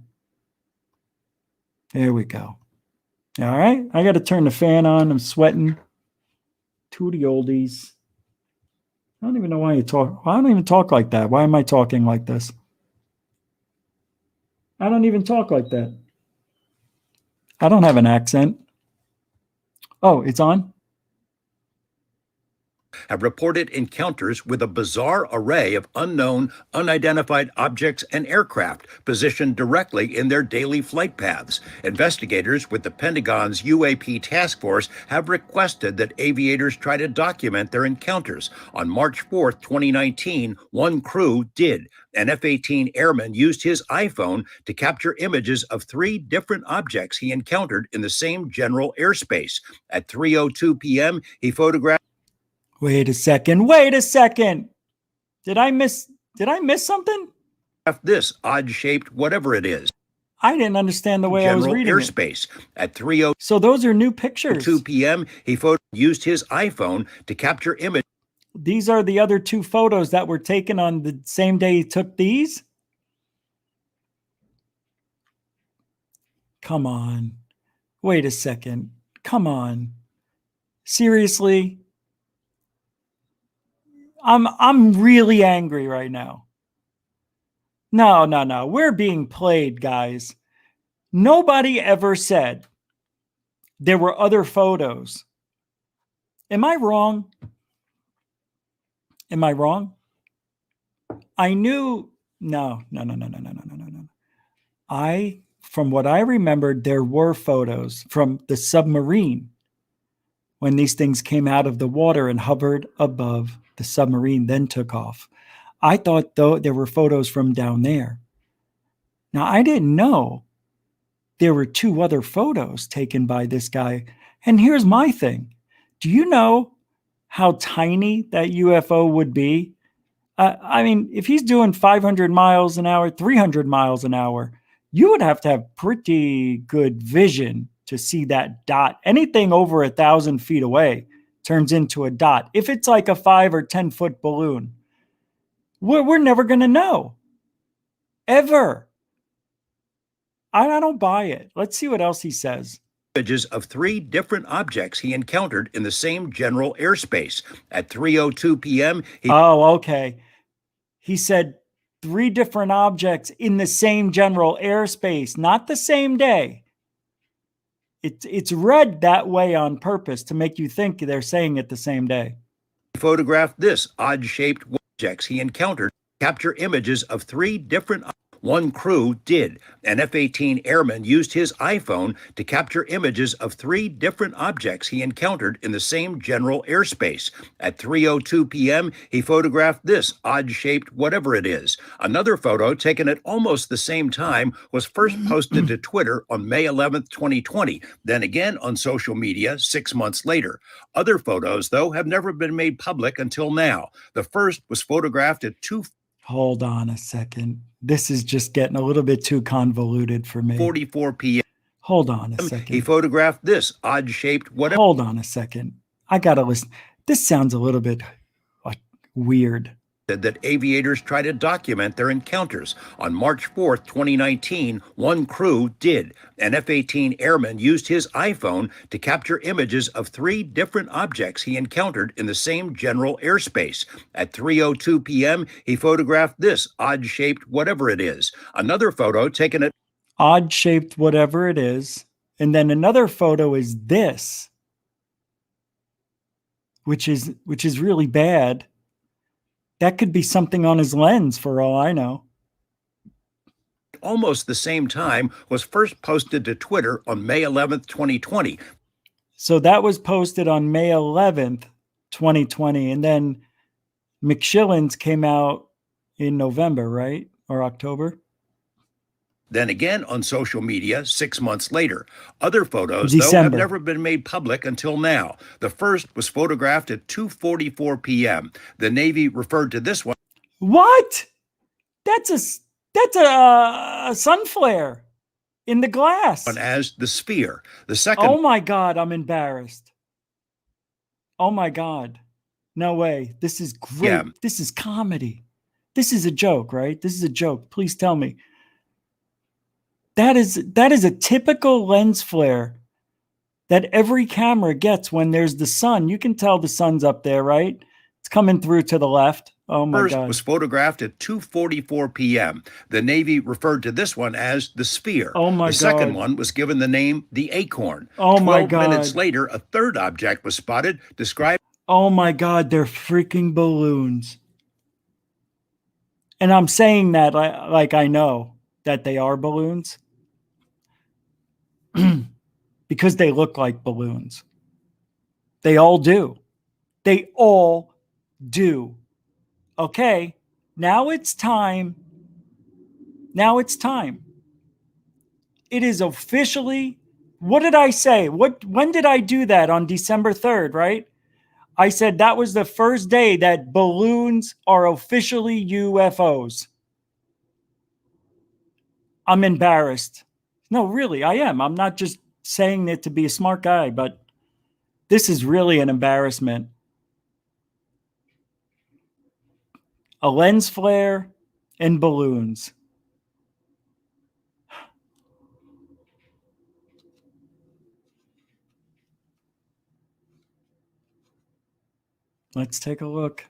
There we go. All right. I got to turn the fan on. I'm sweating. To the oldies. I don't even know why you talk. I don't even talk like that. Why am I talking like this? I don't even talk like that. I don't have an accent. Oh, it's on? Have reported encounters with a bizarre array of unknown, unidentified objects and aircraft positioned directly in their daily flight paths. Investigators with the Pentagon's UAP task force have requested that aviators try to document their encounters. On March 4th, 2019, one crew did. An F-18 airman used his iPhone to capture images of 3 different objects he encountered in the same general airspace. At 3:02 p.m., he photographed. Wait a second. Wait a second. Did I miss something? This odd-shaped whatever it is. I didn't understand the way I was reading airspace. At 3:02 So those are new pictures. 2 p.m., he used his iPhone to capture images. These are the other 2 photos that were taken on the same day he took these? Come on. Wait a second. Come on. Seriously? I'm really angry right now. No. We're being played, guys. Nobody ever said there were other photos. Am I wrong? Am I wrong? I knew. No. From what I remembered, there were photos from the submarine when these things came out of the water and hovered above the submarine, then took off. I thought, though, there were photos from down there. Now, I didn't know there were 2 other photos taken by this guy. And here's my thing. Do you know how tiny that UFO would be? I mean, if he's doing 500 miles an hour, 300 miles an hour, you would have to have pretty good vision to see that dot. Anything over 1,000 feet away turns into a dot. If it's like a 5 or 10 foot balloon, we're never going to know. Ever. I don't buy it. Let's see what else he says. Images of 3 different objects he encountered in the same general airspace. At 3:02 p.m., okay. He said 3 different objects in the same general airspace, not the same day. It's read that way on purpose to make you think they're saying it the same day. He photographed this odd-shaped objects he encountered, capture images of 3 different. One crew did. An F-18 airman used his iPhone to capture images of 3 different objects he encountered in the same general airspace. At 3:02 p.m., he photographed this odd-shaped whatever it is. Another photo taken at almost the same time was first posted to Twitter on May 11th, 2020, then again on social media 6 months later. Other photos, though, have never been made public until now. The first was photographed at 2. Hold on a second. This is just getting a little bit too convoluted for me. 44 p.m. Hold on a second. He photographed this odd-shaped whatever. Hold on a second. I got to listen. This sounds a little bit weird. That aviators try to document their encounters. On March 4th, 2019, one crew did. An F-18 airman used his iPhone to capture images of 3 different objects he encountered in the same general airspace. At 3:02 p.m., he photographed this odd-shaped whatever it is. Another photo taken at odd-shaped whatever it is. And then another photo is this, which is really bad. That could be something on his lens for all I know. Almost the same time was first posted to Twitter on May 11th, 2020. So that was posted on May 11th, 2020. And then McShillans came out in November, right? Or October? Then again on social media 6 months later. Other photos, December. though, have never been made public until now. The first was photographed at 2:44 p.m. The Navy referred to this one. What? That's a sun flare in the glass. As the sphere. The second. Oh my God, I'm embarrassed. Oh my God. No way. This is great. Yeah. This is comedy. This is a joke, right? This is a joke. Please tell me. That is a typical lens flare that every camera gets when there's the sun. You can tell the sun's up there, right? It's coming through to the left. Oh my First God. was photographed at 2:44 p.m. The Navy referred to this one as the sphere. Oh my God. The second one was given the name the acorn. Oh my 12 minutes God. later, a third object was spotted, described. Oh my God, they're freaking balloons. And I'm saying that like I know that they are balloons because they look like balloons. They all do. They all do. Okay, now it's time. Now it's time. It is officially, what did I say? When did I do that? On December 3rd, right? I said that was the first day that balloons are officially UFOs. I'm embarrassed. No, really, I am. I'm not just saying it to be a smart guy, but this is really an embarrassment. A lens flare and balloons. Let's take a look.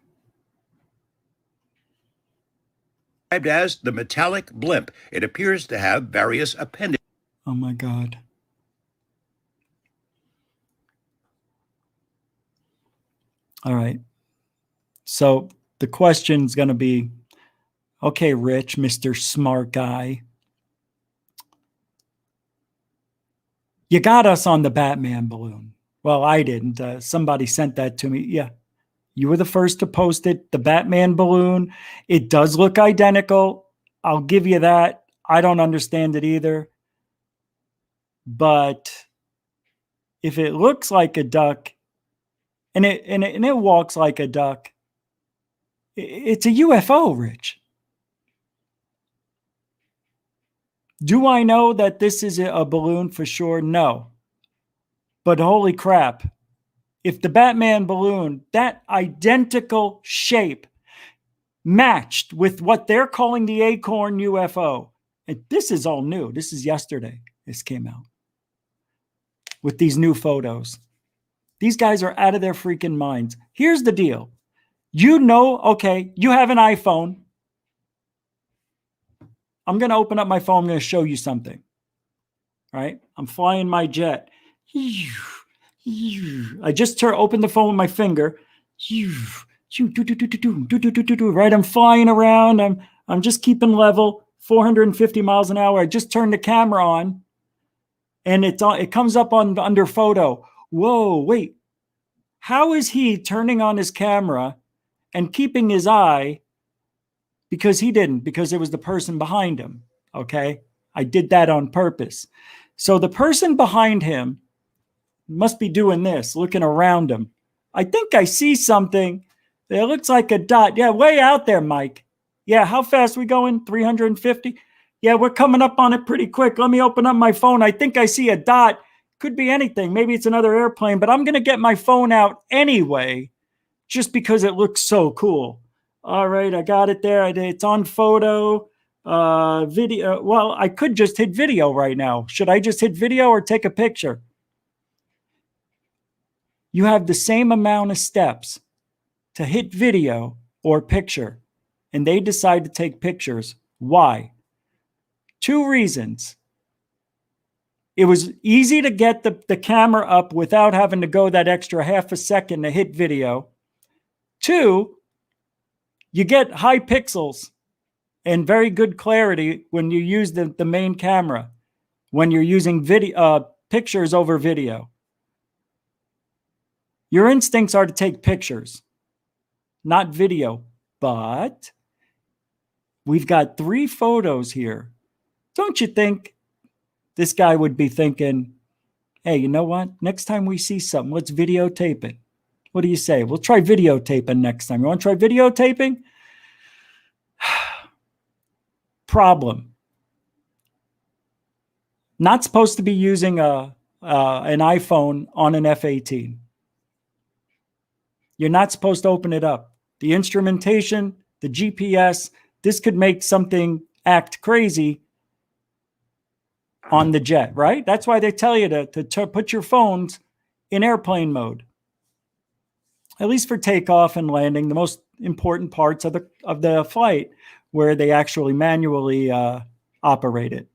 Described as the metallic blimp. It appears to have various appendages. Oh my God. All right. So the question's going to be, okay, Rich, Mr. Smart Guy. You got us on the Batman balloon. Well, I didn't. Somebody sent that to me. Yeah. You were the first to post it. The Batman balloon. It does look identical. I'll give you that. I don't understand it either. But if it looks like a duck and it walks like a duck, it's a UFO, Rich. Do I know that this is a balloon for sure? No. But holy crap. If the Batman balloon, that identical shape, matched with what they're calling the Acorn UFO, and this is all new. This is yesterday. This came out with these new photos. These guys are out of their freaking minds. Here's the deal. You know, okay, you have an iPhone. I'm going to open up my phone. I'm going to show you something. All right? I'm flying my jet. I just opened the phone with my finger. Right? I'm flying around. I'm just keeping level. 450 miles an hour. I just turned the camera on. And it comes up under photo. Whoa, wait. How is he turning on his camera and keeping his eye? Because he didn't, because it was the person behind him. Okay. I did that on purpose. So the person behind him must be doing this, looking around him. I think I see something that looks like a dot. Yeah, way out there, Mike. Yeah, how fast we going? 350? Yeah, we're coming up on it pretty quick. Let me open up my phone. I think I see a dot. Could be anything. Maybe it's another airplane, but I'm going to get my phone out anyway, just because it looks so cool. All right, I got it there. It's on photo, video. Well, I could just hit video right now. Should I just hit video or take a picture? You have the same amount of steps to hit video or picture, and they decide to take pictures. Why? 2 reasons. It was easy to get the camera up without having to go that extra half a second to hit video. 2, you get high pixels and very good clarity when you use the main camera, when you're using pictures over video. Your instincts are to take pictures, not video. But we've got 3 photos here. Don't you think this guy would be thinking, hey, you know what? Next time we see something, let's videotape it. What do you say? We'll try videotaping next time. You want to try videotaping? Problem. Not supposed to be using an iPhone on an F-18. You're not supposed to open it up. The instrumentation, the GPS, this could make something act crazy on the jet, right? That's why they tell you to put your phones in airplane mode. At least for takeoff and landing, the most important parts of the flight where they actually manually operate it.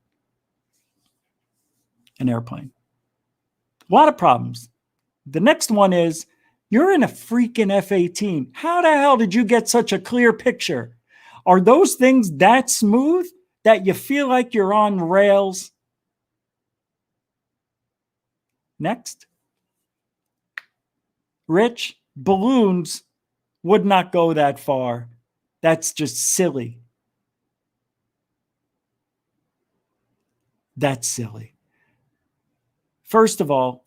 An airplane. A lot of problems. The next one is, you're in a freaking F-18. How the hell did you get such a clear picture? Are those things that smooth that you feel like you're on rails? Next. Rich, balloons would not go that far. That's just silly. That's silly. First of all,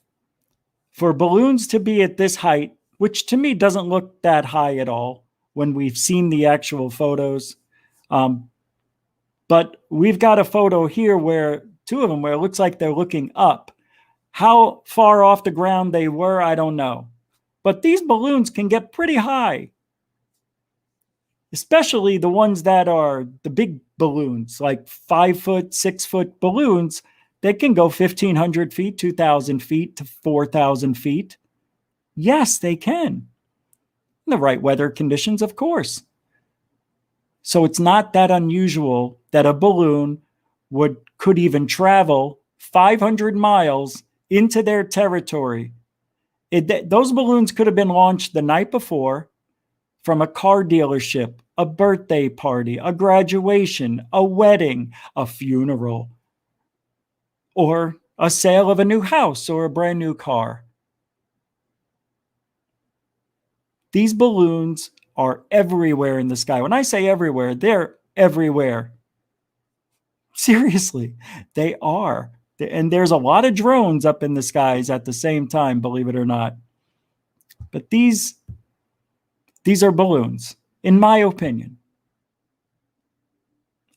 for balloons to be at this height, which to me doesn't look that high at all when we've seen the actual photos. But we've got a photo here where 2 of them where it looks like they're looking up. How far off the ground they were, I don't know. But these balloons can get pretty high, especially the ones that are the big balloons, like 5-foot, 6-foot balloons. They can go 1,500 feet, 2,000 feet to 4,000 feet. Yes, they can. In the right weather conditions, of course. So it's not that unusual that a balloon could even travel 500 miles into their territory. Those balloons could have been launched the night before from a car dealership, a birthday party, a graduation, a wedding, a funeral, or a sale of a new house or a brand new car. These balloons are everywhere in the sky. When I say everywhere, they're everywhere. Seriously, they are. And there's a lot of drones up in the skies at the same time, believe it or not. But these are balloons, in my opinion.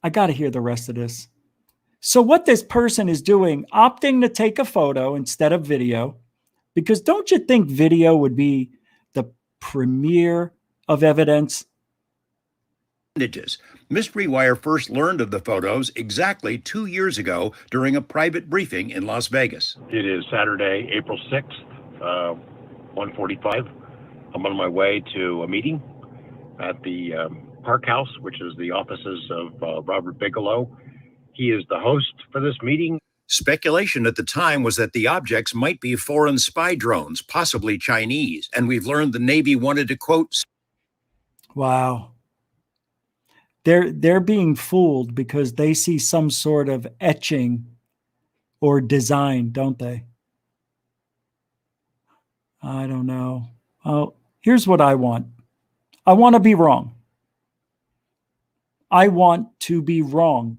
I got to hear the rest of this. So what this person is doing, opting to take a photo instead of video, because don't you think video would be the premier of evidence? Mystery Wire first learned of the photos exactly 2 years ago during a private briefing in Las Vegas. It is Saturday, April 6th, 1:45. I'm on my way to a meeting at the Park House, which is the offices of Robert Bigelow. He is the host for this meeting. Speculation at the time was that the objects might be foreign spy drones, possibly Chinese, and we've learned the Navy wanted to quote. Wow. They're being fooled because they see some sort of etching or design, don't they? I don't know. Oh, here's what I want. I want to be wrong. I want to be wrong.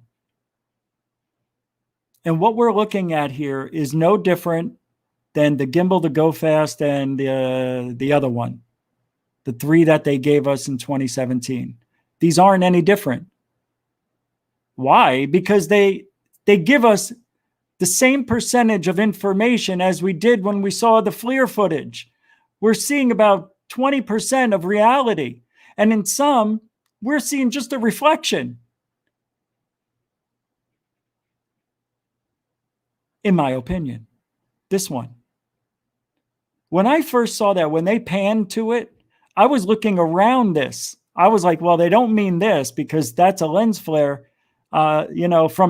And what we're looking at here is no different than the gimbal, the Go Fast, and the other one, the 3 that they gave us in 2017. These aren't any different. Why? Because they give us the same percentage of information as we did when we saw the FLIR footage. We're seeing about 20% of reality. And in some, we're seeing just a reflection. In my opinion, this one. When I first saw that, when they panned to it, I was looking around this. I was like, well, they don't mean this because that's a lens flare, from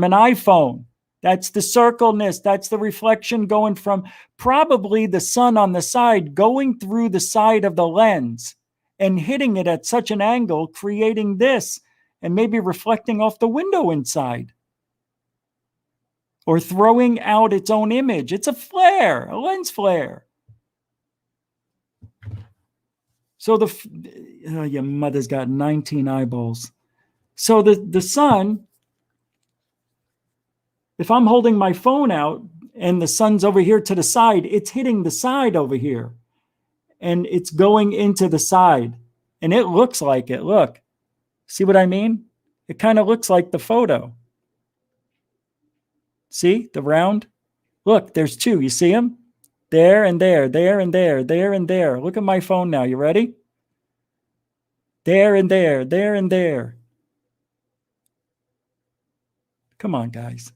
an iPhone. That's the circleness. That's the reflection going from probably the sun on the side, going through the side of the lens and hitting it at such an angle, creating this and maybe reflecting off the window inside or throwing out its own image. It's a flare, a lens flare. So your mother's got 19 eyeballs. So the sun, if I'm holding my phone out and the sun's over here to the side, it's hitting the side over here. And it's going into the side. And it looks like it. Look. See what I mean? It kind of looks like the photo. See the round? Look, there's 2. You see them? There and there, there and there, there and there. Look at my phone now. You ready? There and there, there and there. Come on, guys.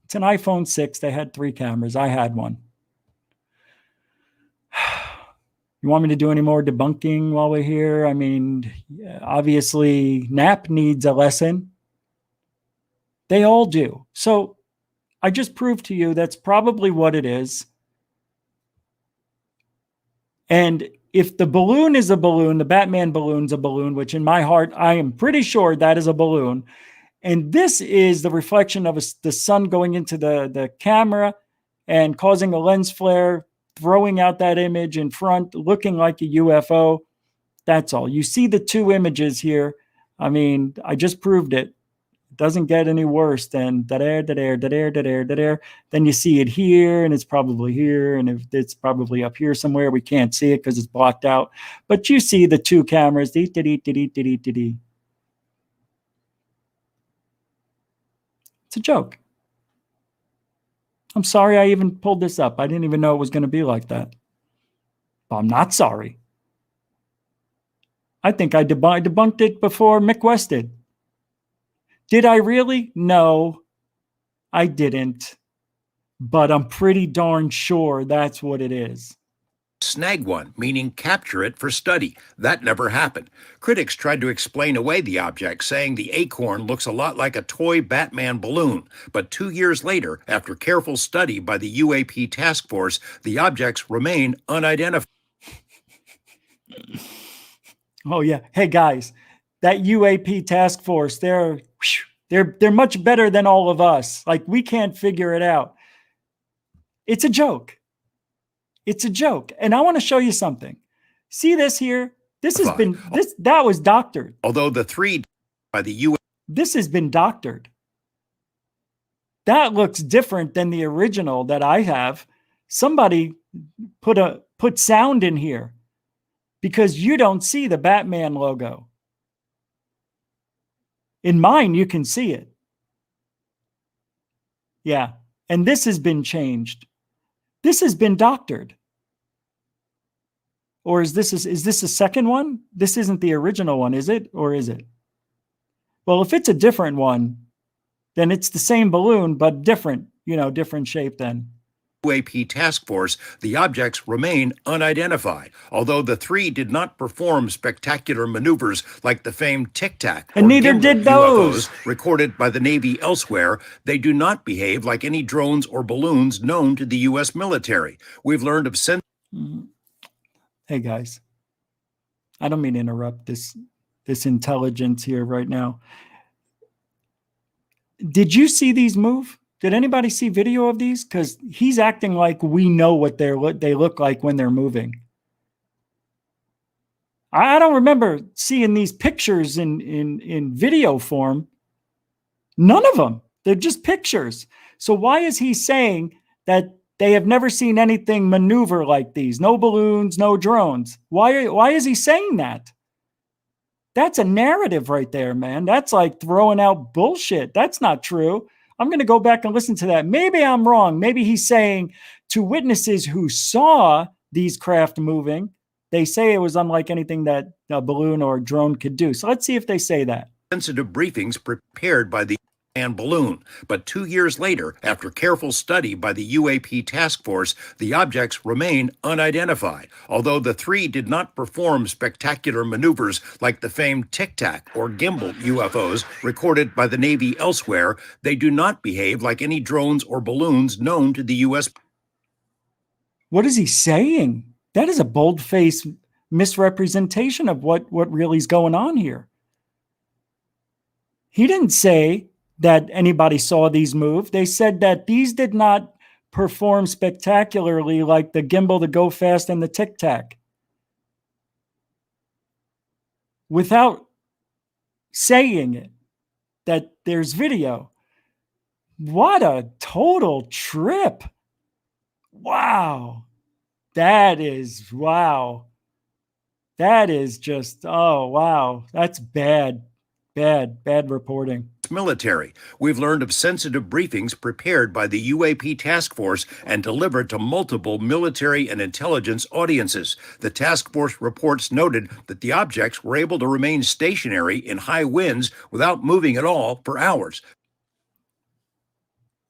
It's an iPhone 6. They had 3 cameras. I had one. You want me to do any more debunking while we're here? I mean, obviously, KNAPP needs a lesson. They all do. So I just proved to you that's probably what it is. And if the balloon is a balloon, the Batman balloon's a balloon, which in my heart, I am pretty sure that is a balloon. And this is the reflection of the sun going into the camera and causing a lens flare, throwing out that image in front, looking like a UFO. That's all. You see the 2 images here. I mean, I just proved it. It doesn't get any worse than da-there, da-there, da-there, da-there, da-there. Then you see it here, and it's probably here, and if it's probably up here somewhere. We can't see it because it's blocked out. But you see the 2 cameras. It's a joke. I'm sorry I even pulled this up. I didn't even know it was going to be like that. But I'm not sorry. I think I debunked it before Mick West did. Did I really? No, I didn't. But I'm pretty darn sure that's what it is. snag one, meaning capture it for study. That never happened. Critics tried to explain away the object, saying the acorn looks a lot like a toy Batman balloon. But 2 years later, after careful study by the UAP task force, the objects remain unidentified. Oh yeah. Hey guys, that UAP task force, they're much better than all of us. Like, we can't figure it out. It's a joke. It's a joke. And I want to show you something. See this here? This has been that was doctored. Although the 3 by the U. This has been doctored. That looks different than the original that I have. Somebody put sound in here because you don't see the Batman logo. In mine, you can see it. Yeah. And this has been changed. This has been doctored. Or is this a second one? This isn't the original one, is it? Or is it? Well, if it's a different one, then it's the same balloon, but different, different shape then. UAP task force, the objects remain unidentified, although the 3 did not perform spectacular maneuvers like the famed Tic Tac and neither did those UFOs recorded by the Navy elsewhere. They do not behave like any drones or balloons known to the U.S. military. We've learned of Hey guys, I don't mean to interrupt this intelligence here right now. Did you see these move? Did anybody see video of these? Because he's acting like we know what they look like when they're moving. I don't remember seeing these pictures in video form. None of them. They're just pictures. So why is he saying that they have never seen anything maneuver like these? No balloons, no drones. Why is he saying that? That's a narrative right there, man. That's like throwing out bullshit. That's not true. I'm going to go back and listen to that. Maybe I'm wrong. Maybe he's saying to witnesses who saw these craft moving, they say it was unlike anything that a balloon or a drone could do. So let's see if they say that. sensitive briefings prepared by the and balloon. But 2 years later, after careful study by the UAP task force, the objects remain unidentified. Although the 3 did not perform spectacular maneuvers like the famed Tic Tac or gimbal UFOs recorded by the Navy elsewhere, they do not behave like any drones or balloons known to the U.S. What is he saying? That is a bold-faced misrepresentation of what really is going on here. He didn't say that anybody saw these move. They said that these did not perform spectacularly like the gimbal, the Go Fast, and the Tic Tac. Without saying it, that there's video. What a total trip. Wow. That is, wow. That is just, oh, wow. That's bad reporting. Military. We've learned of sensitive briefings prepared by the UAP task force and delivered to multiple military and intelligence audiences. The task force reports noted that the objects were able to remain stationary in high winds without moving at all for hours.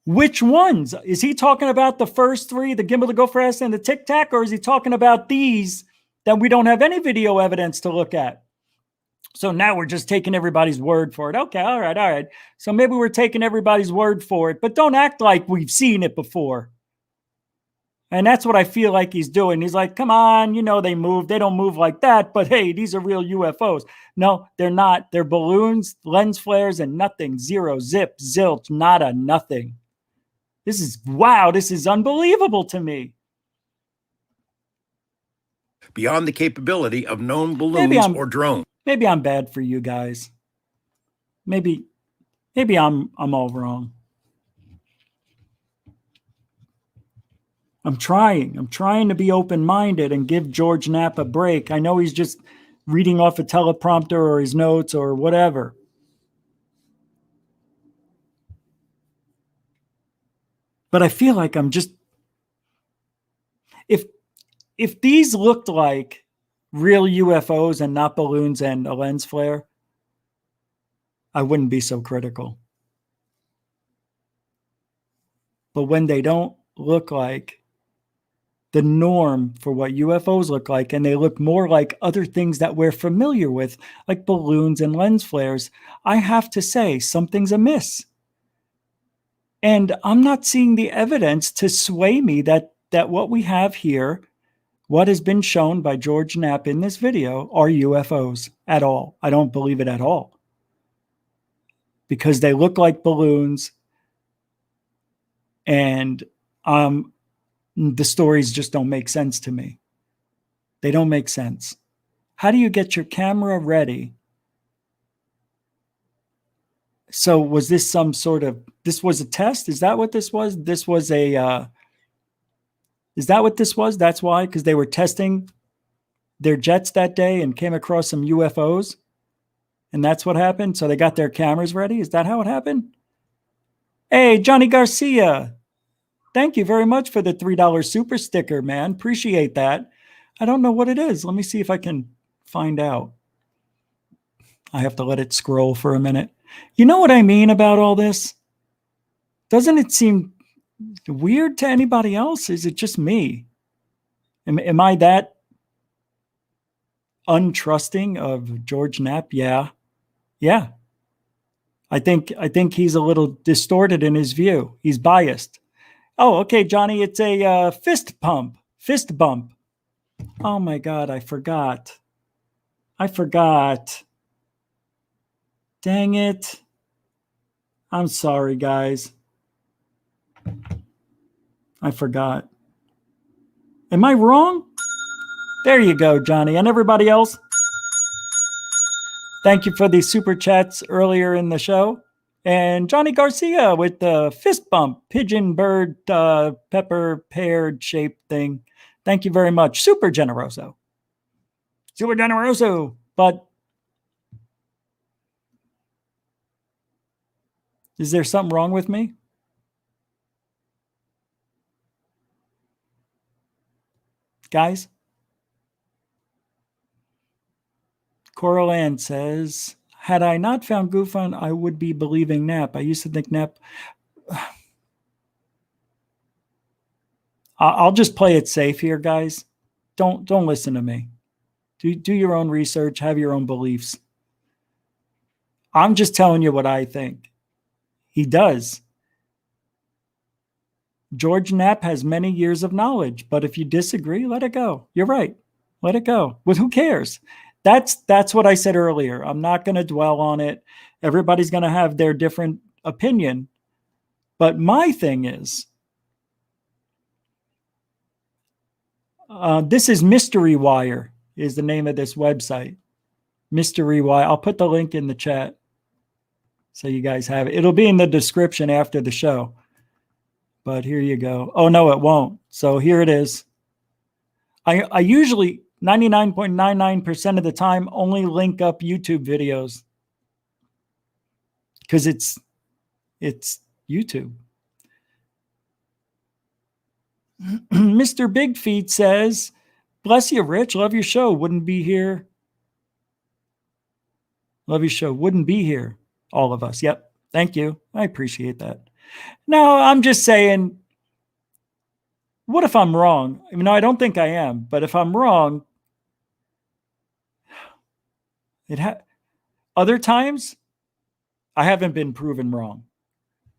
Which ones? Is he talking about the first 3, the gimbal, the Go Fast, and the Tic Tac, or is he talking about these that we don't have any video evidence to look at? So now we're just taking everybody's word for it. Okay, all right. So maybe we're taking everybody's word for it, but don't act like we've seen it before. And that's what I feel like he's doing. He's like, come on, they move. They don't move like that, but hey, these are real UFOs. No, they're not. They're balloons, lens flares, and nothing. Zero, zip, zilch, nada, nothing. This is, wow, this is unbelievable to me. Beyond the capability of known balloons or drones. Maybe I'm bad for you guys. Maybe I'm all wrong. I'm trying to be open-minded and give George Knapp a break. I know he's just reading off a teleprompter or his notes or whatever. But I feel like I'm just, if these looked like real UFOs and not balloons and a lens flare, I wouldn't be so critical. But when they don't look like the norm for what UFOs look like, and they look more like other things that we're familiar with, like balloons and lens flares, I have to say something's amiss. And I'm not seeing the evidence to sway me that what we have here, what has been shown by George Knapp in this video, are UFOs at all. I don't believe it at all. Because they look like balloons, and the stories just don't make sense to me. They don't make sense. How do you get your camera ready? So was this some sort of, this was a test? Is that what this was? This was a, is that what this was? That's why? Because they were testing their jets that day and came across some UFOs? And that's what happened? So they got their cameras ready? Is that how it happened? Hey, Johnny Garcia. Thank you very much for the $3 super sticker, man. Appreciate that. I don't know what it is. Let me see if I can find out. I have to let it scroll for a minute. You know what I mean about all this? Doesn't it seem weird to anybody else? Is it just me? Am I that untrusting of George Knapp? Yeah. Yeah. I think he's a little distorted in his view. He's biased. Oh, okay, Johnny, it's a fist bump. Oh my God, I forgot. Dang it. I'm sorry, guys. I forgot. Am I wrong? There you go, Johnny. And everybody else, thank you for the super chats earlier in the show. And Johnny Garcia with the fist bump, pigeon, bird, pepper, pear shaped thing. Thank you very much. Super generoso. Super generoso. But is there something wrong with me? Guys? Coral Ann says, had I not found GUFON, I would be believing Knapp. I used to think Knapp. I'll just play it safe here, guys. Don't listen to me. Do your own research. Have your own beliefs. I'm just telling you what I think. He does. George Knapp has many years of knowledge, but if you disagree, let it go. You're right. Let it go. But who cares? That's what I said earlier. I'm not going to dwell on it. Everybody's going to have their different opinion. But my thing is, this is Mystery Wire is the name of this website. Mystery Wire. I'll put the link in the chat so you guys have it. It'll be in the description after the show. But here you go. Oh, no, it won't. So here it is. I usually 99.99% of the time only link up YouTube videos because it's YouTube. Mr. Big Feet says, bless you, Rich. Love your show. Wouldn't be here. Love your show. Wouldn't be here. All of us. Yep. Thank you. I appreciate that. No, I'm just saying, what if I'm wrong? I mean, no, I don't think I am, but if I'm wrong, other times I haven't been proven wrong.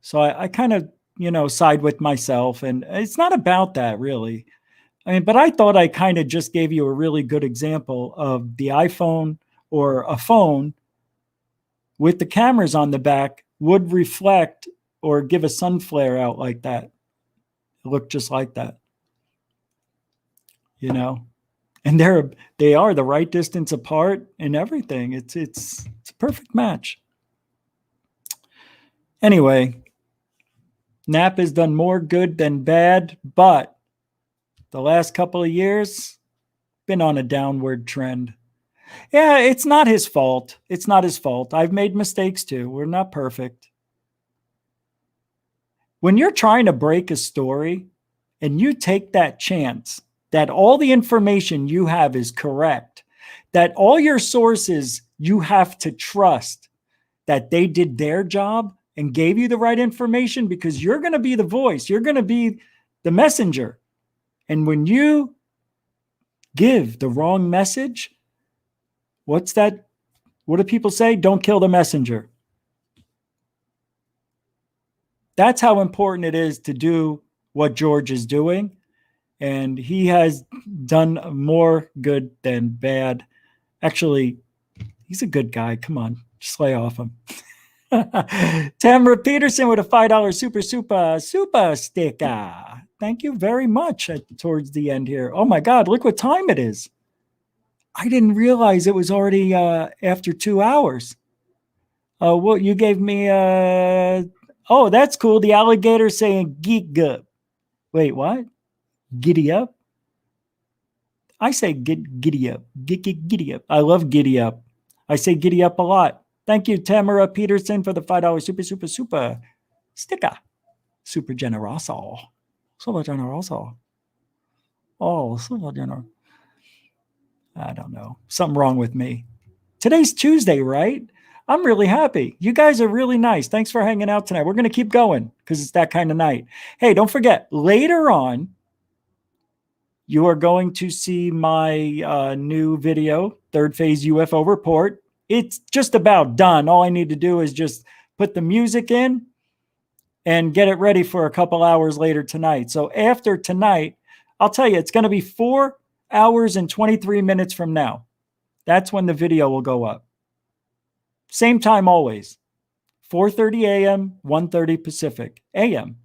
So I kind of, side with myself, and it's not about that really. I mean, but I thought I kind of just gave you a really good example of the iPhone or a phone with the cameras on the back would reflect or give a sun flare out like that. It looked just like that. And they are the right distance apart and everything. It's a perfect match. Anyway, Knapp has done more good than bad, but the last couple of years been on a downward trend. Yeah, it's not his fault. It's not his fault. I've made mistakes too. We're not perfect. When you're trying to break a story and you take that chance that all the information you have is correct, that all your sources you have to trust that they did their job and gave you the right information, because you're going to be the voice, you're going to be the messenger. And when you give the wrong message, what's that? What do people say? Don't kill the messenger. That's how important it is to do what George is doing. And he has done more good than bad. Actually, he's a good guy. Come on, just lay off him. Tamara Peterson with a $5 super sticker. Thank you very much towards the end here. Oh my God, look what time it is. I didn't realize it was already after 2 hours. Well, you gave me, oh, that's cool. The alligator saying geek up. Wait, what? Giddy up? I say giddy up. Giddy up. I love giddy up. I say giddy up a lot. Thank you, Tamara Peterson, for the $5 super sticker. Super generoso. Super generoso. Oh, super generoso. I don't know. Something wrong with me. Today's Tuesday, right? I'm really happy. You guys are really nice. Thanks for hanging out tonight. We're going to keep going because it's that kind of night. Hey, don't forget, later on, you are going to see my new video, Third Phase UFO Report. It's just about done. All I need to do is just put the music in and get it ready for a couple hours later tonight. So after tonight, I'll tell you, it's going to be 4 hours and 23 minutes from now. That's when the video will go up. Same time always. 4:30 a.m., 1:30 Pacific a.m.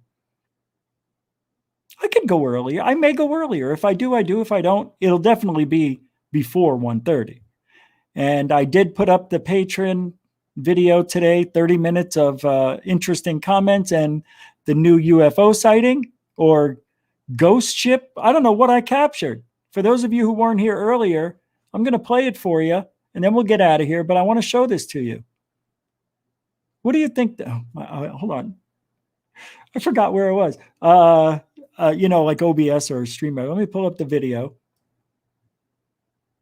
I could go earlier. I may go earlier. If I do, I do. If I don't, it'll definitely be before 1:30. And I did put up the Patreon video today, 30 minutes of interesting comments and the new UFO sighting or ghost ship. I don't know what I captured. For those of you who weren't here earlier, I'm going to play it for you, and then we'll get out of here. But I want to show this to you. What do you think? Hold on. I forgot where it was. Like OBS or StreamYard. Let me pull up the video.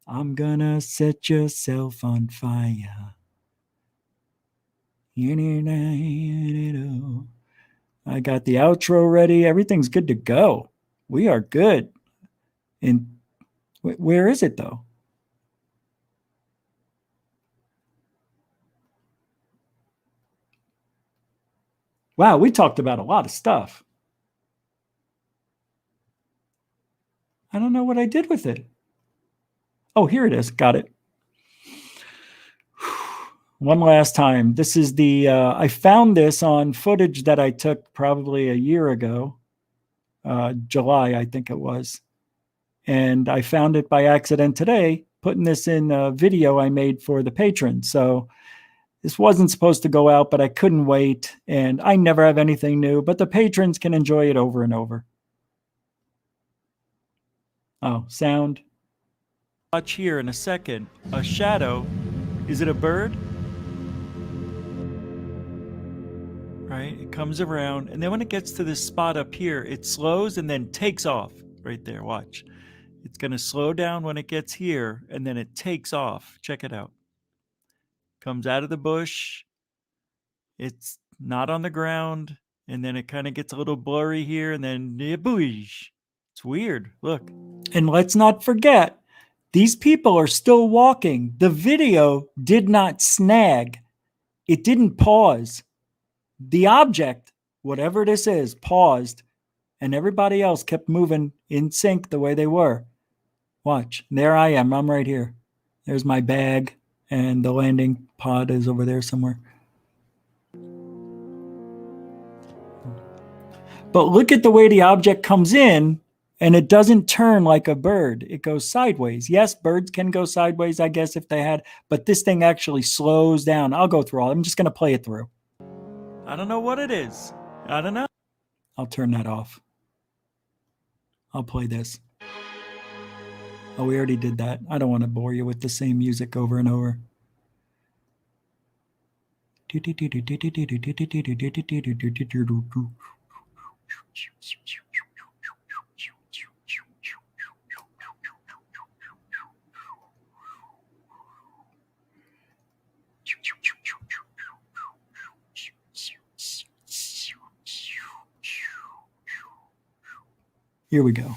I'm gonna set yourself on fire. I got the outro ready. Everything's good to go. We are good. And where is it though? Wow, we talked about a lot of stuff. I don't know what I did with it. Oh, here it is. Got it. One last time. This is the, I found this on footage that I took probably a year ago, July, I think it was. And I found it by accident today, putting this in a video I made for the patrons. So this wasn't supposed to go out, but I couldn't wait. And I never have anything new, but the patrons can enjoy it over and over. Oh, sound. Watch here in a second. A shadow. Is it a bird? Right? It comes around. And then when it gets to this spot up here, it slows and then takes off. Right there. Watch. It's going to slow down when it gets here. And then it takes off. Check it out. Comes out of the bush. It's not on the ground. And then it kind of gets a little blurry here. And then boosh. It's weird. Look. And let's not forget, these people are still walking. The video did not snag. It didn't pause. The object, whatever this is, paused. And everybody else kept moving in sync the way they were. Watch. There I am. I'm right here. There's my bag. And the landing pod is over there somewhere. But look at the way the object comes in, and it doesn't turn like a bird. It goes sideways. Yes, birds can go sideways, I guess, if they had, but this thing actually slows down. I'll go through all. I'm just going to play it through. I don't know what it is. I don't know. I'll turn that off. I'll play this. Oh, we already did that. I don't want to bore you with the same music over and over. Here we go.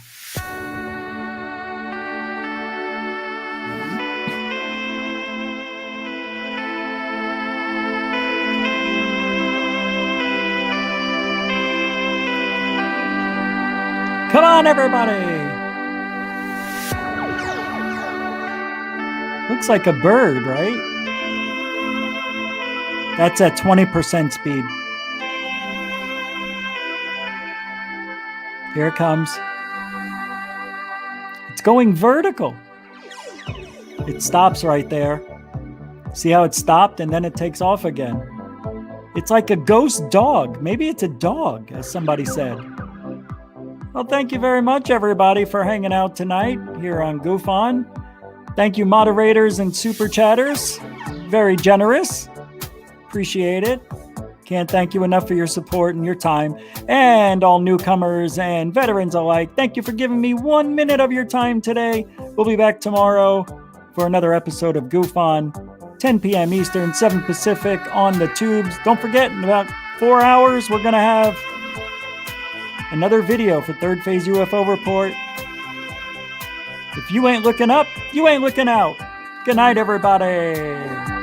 on, everybody. Looks like a bird, right? That's at 20% speed. Here it comes. It's going vertical. It stops right there. See how it stopped and then it takes off again. It's like a ghost dog. Maybe it's a dog, as somebody said. Well, thank you very much, everybody, for hanging out tonight here on GUFON. Thank you, moderators and super chatters. Very generous. Appreciate it. Can't thank you enough for your support and your time. And all newcomers and veterans alike, thank you for giving me 1 minute of your time today. We'll be back tomorrow for another episode of GUFON, 10 p.m. Eastern, 7 Pacific on the tubes. Don't forget, in about 4 hours, we're going to have another video for Third Phase UFO Report. If you ain't looking up, you ain't looking out. Good night, everybody.